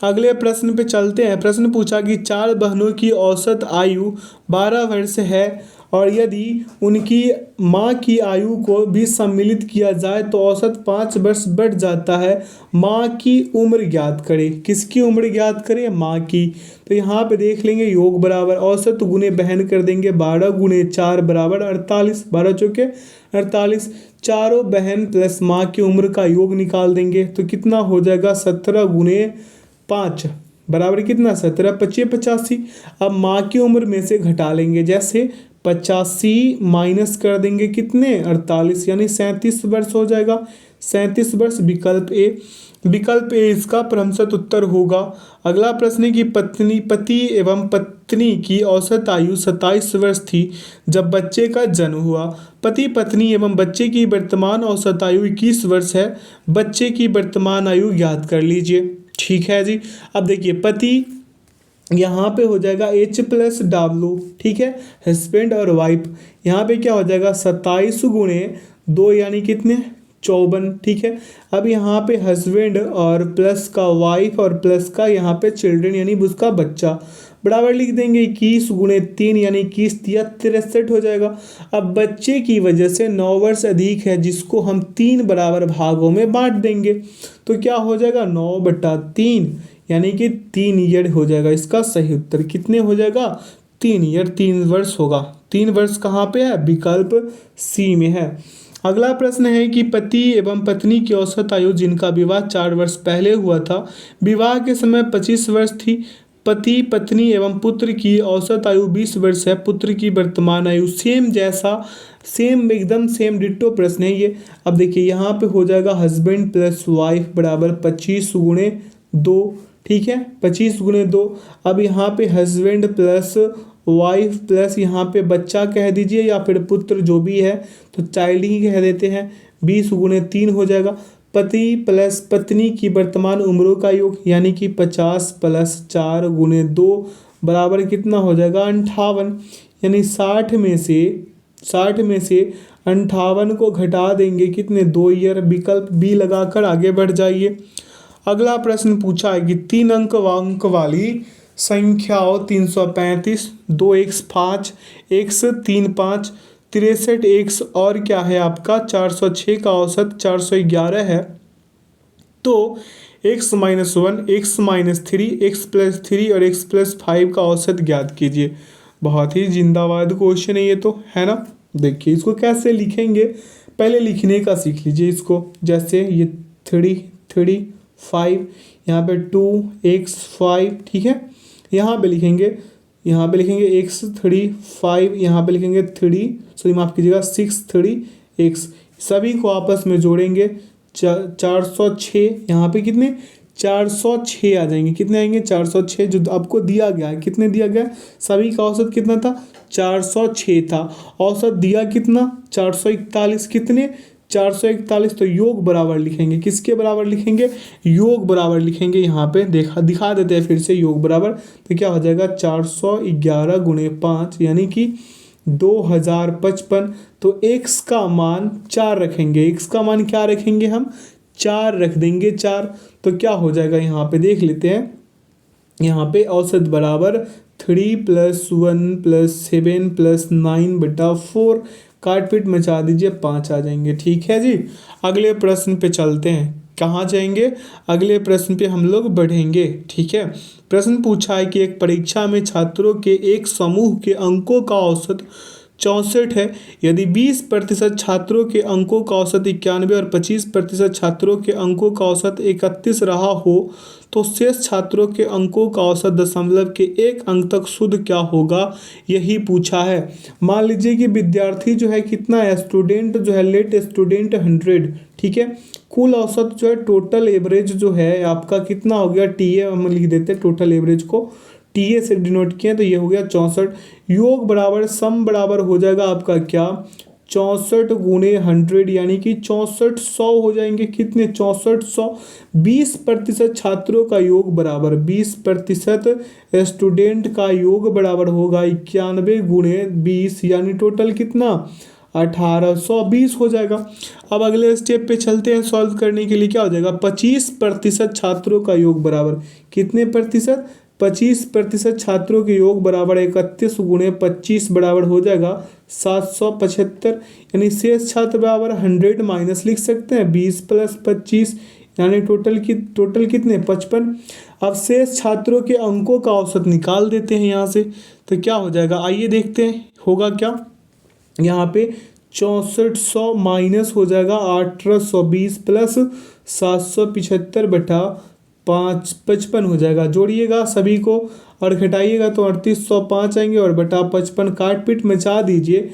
अगले प्रश्न पे चलते हैं। प्रश्न पूछा कि 4 बहनों की औसत आयु 12 वर्ष है और यदि उनकी माँ की आयु को भी सम्मिलित किया जाए तो औसत 5 वर्ष बढ़ जाता है। माँ की उम्र ज्ञात करें। किसकी उम्र ज्ञात करें? माँ की। तो यहाँ पे देख लेंगे योग बराबर औसत गुने बहन कर देंगे 12 गुने 4 बराबर 48, 12 चौके 48। चारों बहन प्लस माँ की उम्र का योग निकाल देंगे तो कितना हो जाएगा? 17 गुने 5 बराबर कितना? 17 25 85। अब माँ की उम्र में से घटा लेंगे, जैसे 85 माइनस कर देंगे कितने? 48, यानी 37 वर्ष हो जाएगा। 37 वर्ष विकल्प ए। विकल्प ए इसका क्रमशः उत्तर होगा। अगला प्रश्न है कि पति एवं पत्नी की औसत आयु 27 वर्ष थी जब बच्चे का जन्म हुआ। पति पत्नी एवं बच्चे की वर्तमान औसत आयु 21 वर्ष है। बच्चे की वर्तमान आयु ज्ञात कर लीजिए। ठीक है जी। अब देखिए पति यहाँ पे हो जाएगा H प्लस W, ठीक है, हस्बैंड और वाइफ। यहाँ पे क्या हो जाएगा? 27 गुणे 2 यानी कितने? 54, ठीक है। अब यहाँ पे हस्बैंड और प्लस का वाइफ और प्लस का यहाँ पे चिल्ड्रन यानी उसका बच्चा बराबर लिख देंगे 21 गुणे 3 यानी 21 या 63 हो जाएगा। अब बच्चे की वजह से 9 वर्ष अधिक है जिसको हम 3 बराबर भागों में बांट देंगे तो क्या हो जाएगा? 9/3 यानी कि 3 ईयर हो जाएगा। इसका सही उत्तर कितने हो जाएगा? 3 ईयर, 3 वर्ष होगा। 3 वर्ष कहाँ पे है? विकल्प सी में है। अगला प्रश्न है कि पति एवं पत्नी की औसत आयु जिनका विवाह 4 वर्ष पहले हुआ था, विवाह के समय 25 वर्ष थी। पति पत्नी एवं पुत्र की औसत आयु 20 वर्ष है। पुत्र की वर्तमान आयु सेम एकदम सेम डिट्टो प्रश्न है ये। अब देखिए यहाँ पे हो जाएगा हस्बैंड प्लस वाइफ बराबर 25 गुणे 2, ठीक है, 25 गुणे 2। अब यहाँ पे हस्बैंड प्लस वाइफ प्लस यहाँ पे बच्चा कह दीजिए या फिर पुत्र जो भी है तो चाइल्ड ही कह देते हैं, 20 गुणे 3 हो जाएगा। पति प्लस पत्नी की वर्तमान उम्रों का योग यानी कि 50 प्लस 4 गुणे 2 बराबर कितना हो जाएगा? 58, यानी 60 में से 58 को घटा देंगे कितने? 2 ईयर। विकल्प बी लगाकर आगे बढ़ जाइए। अगला प्रश्न पूछा है कि 3 अंक वाली संख्याओं 335, 2x5, x35, 63x और क्या है आपका 406 का औसत 411 है। तो x-1, x-3, x+3 और x+5 का औसत ज्ञात कीजिए। बहुत ही जिंदाबाद क्वेश्चन है ये तो, है ना। देखिए इसको कैसे लिखेंगे, पहले लिखने का सीख लीजिए इसको। जैसे ये 3, 5, यहाँ पे 2x5, ठीक है। यहाँ पे लिखेंगे x35, यहाँ पे लिखेंगे 3 माफ़ कीजिएगा 6 3x, सभी को आपस में जोड़ेंगे 406। यहाँ पे कितने? 406 आ जाएंगे। कितने आएंगे? 406 जो आपको दिया गया है। कितने दिया गया है? सभी का औसत कितना था? 406 था। औसत दिया कितना? 441। कितने? 441। तो योग बराबर लिखेंगे। किसके बराबर लिखेंगे? योग बराबर लिखेंगे। यहाँ पे दिखा देते हैं फिर से योग बराबर। तो क्या हो जाएगा? 411 गुणे 5 यानी कि 2055। तो x का मान 4 रखेंगे। x का मान क्या रखेंगे हम? 4 रख देंगे। 4 तो क्या हो जाएगा? यहाँ पे देख लेते हैं। यहाँ पे औसत बराबर 3 + 1 + 7 + 9/4, काट पीट मचा दीजिए, 5 आ जाएंगे। ठीक है जी। अगले प्रश्न पे चलते हैं। कहाँ जाएंगे? अगले प्रश्न पे हम लोग बढ़ेंगे। ठीक है। प्रश्न पूछा है कि एक परीक्षा में छात्रों के एक समूह के अंकों का औसत 64 है। यदि 20% छात्रों के अंकों का औसत 91 और 25% छात्रों के अंकों का औसत 31 रहा हो तो शेष छात्रों के अंकों का औसत दशमलव के 1 अंक तक शुद्ध क्या होगा, यही पूछा है। मान लीजिए कि विद्यार्थी जो है कितना है, स्टूडेंट जो है, लेट स्टूडेंट 100, ठीक है। कुल औसत जो है, टोटल एवरेज जो है आपका कितना हो गया? टीए हम लिख देते हैं, टोटल एवरेज को टीए से डिनोट किया तो ये हो गया 64। योग बराबर सम बराबर हो जाएगा आपका क्या? 64 गुणे 100 यानी कि 6400 हो जाएंगे। कितने? 6400। 20% छात्रों का योग बराबर 20% स्टूडेंट का योग बराबर होगा 91 गुणे 20 यानी टोटल कितना? 1820 हो जाएगा। अब अगले स्टेप पे चलते हैं। सॉल्व करने के लिए क्या हो जाएगा? 25% छात्रों का योग बराबर कितने प्रतिशत? 25% छात्रों के योग बराबर 31 गुणे 25 बराबर हो जाएगा 775, यानी शेष छात्र बराबर 100 माइनस लिख सकते हैं 20 + 25, यानी टोटल कितने 55। अब शेष छात्रों के अंकों का औसत निकाल देते हैं यहाँ से, तो क्या हो जाएगा आइए देखते हैं होगा क्या। यहाँ पे 6400 माइनस हो जाएगा 1820 प्लस 775 बटा 55 हो जाएगा। जोड़िएगा सभी को और घटाइएगा तो 3805 आएंगे और बटा 55 काट पीट मचा दीजिए,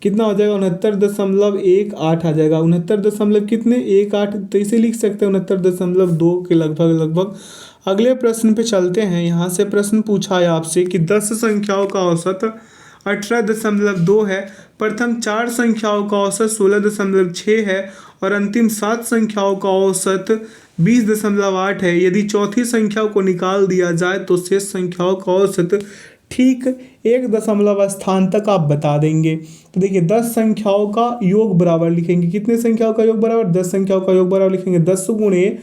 कितना हो जाएगा 69.18 आ जाएगा। 69 दशमलव कितने 18, तो इसे लिख सकते हैं 69.2 के लगभग। अगले प्रश्न पे चलते हैं। यहाँ से प्रश्न पूछा है आपसे कि 10 संख्याओं का औसत 18.2 है, प्रथम 4 संख्याओं का औसत 16.6 है और अंतिम 7 संख्याओं का औसत 20.8 है। यदि चौथी संख्या को निकाल दिया जाए तो शेष संख्याओं का औसत ठीक 1 दशमलव स्थान तक आप बता देंगे। तो देखिए 10 संख्याओं का योग बराबर लिखेंगे, कितने संख्याओं का योग बराबर 10 संख्याओं का योग बराबर लिखेंगे 10 गुणे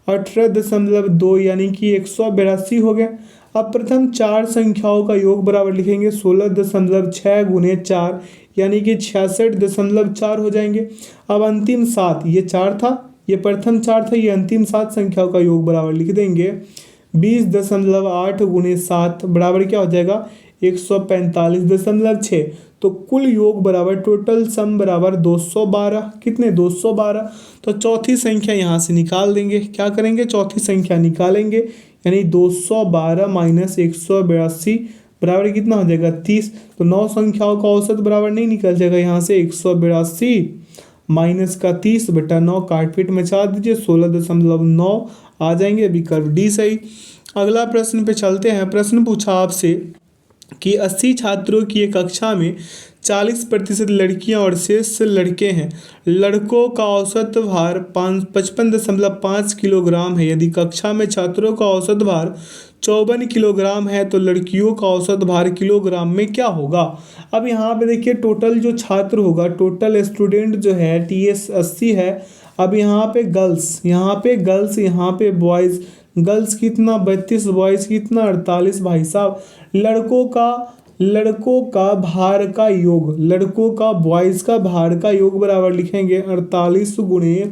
18.2 यानी कि 182 हो गया। अब प्रथम 4 संख्याओं का योग बराबर लिखेंगे 16.6 गुणे 4 यानी कि 66.4 हो जाएंगे। अब अंतिम 7, ये 4 था, ये प्रथम 4 था, ये अंतिम 7 संख्याओं का योग बराबर लिख देंगे 20.8 गुणे 7 बराबर क्या हो जाएगा 145.6। तो कुल योग बराबर टोटल सम बराबर 212, कितने 212। तो चौथी संख्या यहाँ से निकाल देंगे, क्या करेंगे चौथी संख्या निकालेंगे, यानी 212 माइनस 182 बराबर कितना हो जाएगा 30। तो 9 संख्याओं का औसत बराबर नहीं निकल जाएगा यहाँ से 182 माइनस का 30 बटा 9 काट पीट मचा दीजिए 16.9 आ जाएंगे, विकल्प डी सही। अगला प्रश्न पे चलते हैं। प्रश्न पूछा आपसे कि 80 छात्रों की एक कक्षा में 40% लड़कियां और शेष लड़के हैं। लड़कों का औसत भार 55.5 किलोग्राम है। यदि कक्षा में छात्रों का औसत भार 54 किलोग्राम है तो लड़कियों का औसत भार किलोग्राम में क्या होगा। अब यहाँ पे देखिए टोटल जो छात्र होगा, टोटल स्टूडेंट जो है TS 80 है। अब यहाँ पे गर्ल्स, यहाँ पे बॉयज़, गर्ल्स कितना 32, बॉयज़ कितना 48। भाई साहब लड़कों का भार का योग, लड़कों का बॉयज़ का भार का योग बराबर लिखेंगे 48 गुणे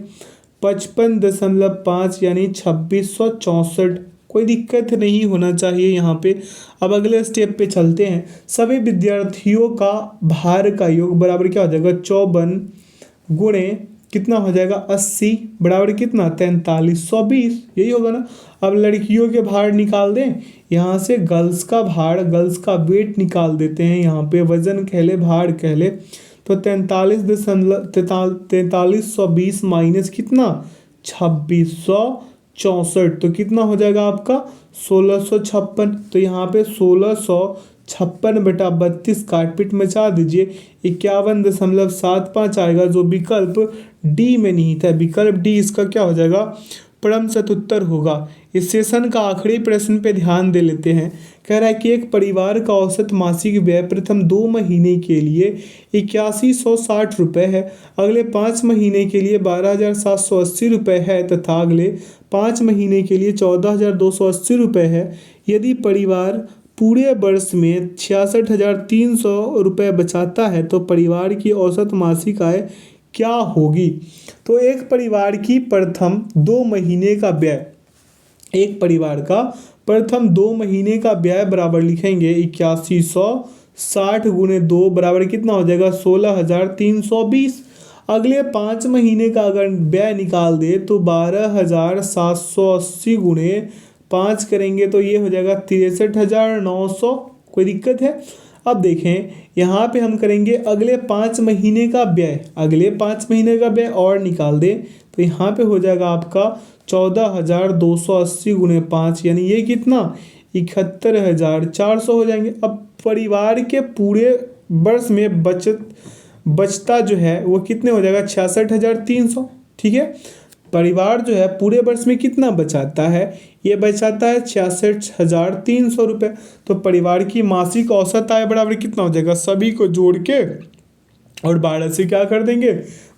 55.5 यानी 2664। कोई दिक्कत नहीं होना चाहिए यहाँ पे। अब अगले स्टेप पे चलते हैं। सभी विद्यार्थियों का भार का योग बराबर क्या हो जाएगा 54 गुणे कितना हो जाएगा 80 बराबर कितना 4320, यही होगा ना। अब लड़कियों के भार निकाल दें, यहाँ से गर्ल्स का वेट निकाल देते हैं, यहाँ पे वजन कह ले भार कह ले। तो 4320 माइनस कितना 2664, तो कितना हो जाएगा आपका 1656। तो यहाँ पे 1656 बटा 32 काट पीट मचा दीजिए 51.75 आएगा, जो विकल्प डी में नहीं था। विकल्प डी इसका क्या हो जाएगा परम सतुत्तर होगा। इस सेशन का आखिरी प्रश्न पे ध्यान दे लेते हैं। कह रहा है कि एक परिवार का औसत मासिक व्यय प्रथम 2 महीने के लिए 8160 रुपये है, अगले 5 महीने के लिए 12780 रुपये है तथा अगले 5 महीने के लिए 14280 रुपये है। यदि परिवार पूरे वर्ष में 66,300 रुपये बचाता है तो परिवार की औसत मासिक आय क्या होगी। तो एक परिवार की प्रथम 2 महीने का व्यय, एक परिवार का प्रथम 2 महीने का व्यय बराबर लिखेंगे 8160 गुणे 2 बराबर कितना हो जाएगा 16,320। अगले 5 महीने का अगर व्यय निकाल दे तो 12,780 गुणे 5 करेंगे तो ये हो जाएगा 63,900। कोई दिक्कत है। अब देखें यहाँ पे हम करेंगे अगले 5 महीने का व्यय, अगले 5 महीने का व्यय और निकाल दें तो यहाँ पे हो जाएगा आपका 14,280 गुणे 5 यानी ये कितना 71,400 हो जाएंगे। अब परिवार के पूरे वर्ष में बचता जो है वो कितने हो जाएगा 66,300। ठीक है, परिवार जो है पूरे वर्ष में कितना बचाता है, ये बचाता है 66,300 रुपये। तो परिवार की मासिक औसत आय बराबर कितना हो जाएगा, सभी को जोड़ के और 12 से क्या कर देंगे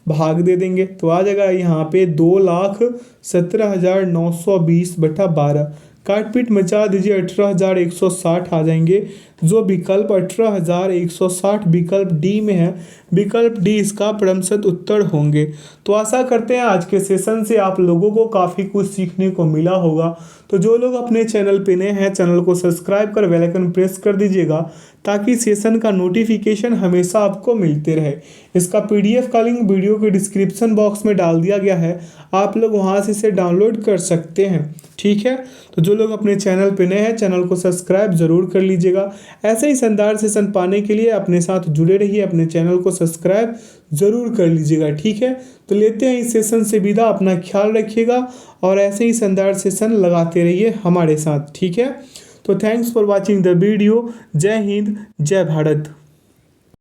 भाग दे देंगे तो आ जाएगा यहाँ पे 2,17,920 बटा 12। काटपीट मचा दीजिए, 18,160 आ जाएंगे। जो विकल्प 18,160 विकल्प डी में है, विकल्प डी इसका परमसत उत्तर होंगे। तो आशा करते हैं आज के सेशन से आप लोगों को काफ़ी कुछ सीखने को मिला होगा। तो जो लोग अपने चैनल पे नए हैं, चैनल को सब्सक्राइब कर बेल आइकन प्रेस कर दीजिएगा ताकि सेशन का नोटिफिकेशन हमेशा आपको मिलते रहे। इसका पीडीएफ का लिंक वीडियो के डिस्क्रिप्शन बॉक्स में डाल दिया गया है, आप लोग वहां से इसे डाउनलोड कर सकते हैं। ठीक है, तो जो लोग अपने चैनल पे नए हैं, चैनल को सब्सक्राइब जरूर कर लीजिएगा। ऐसे ही शानदार सेशन पाने के लिए अपने साथ जुड़े रहिए, अपने चैनल को सब्सक्राइब जरूर कर लीजिएगा। ठीक है, तो लेते हैं इस सेशन से विदा, अपना ख्याल रखिएगा और ऐसे ही शानदार सेशन लगाते रहिए हमारे साथ। ठीक है, तो thanks for watching the video. जय हिंद, जय भारत।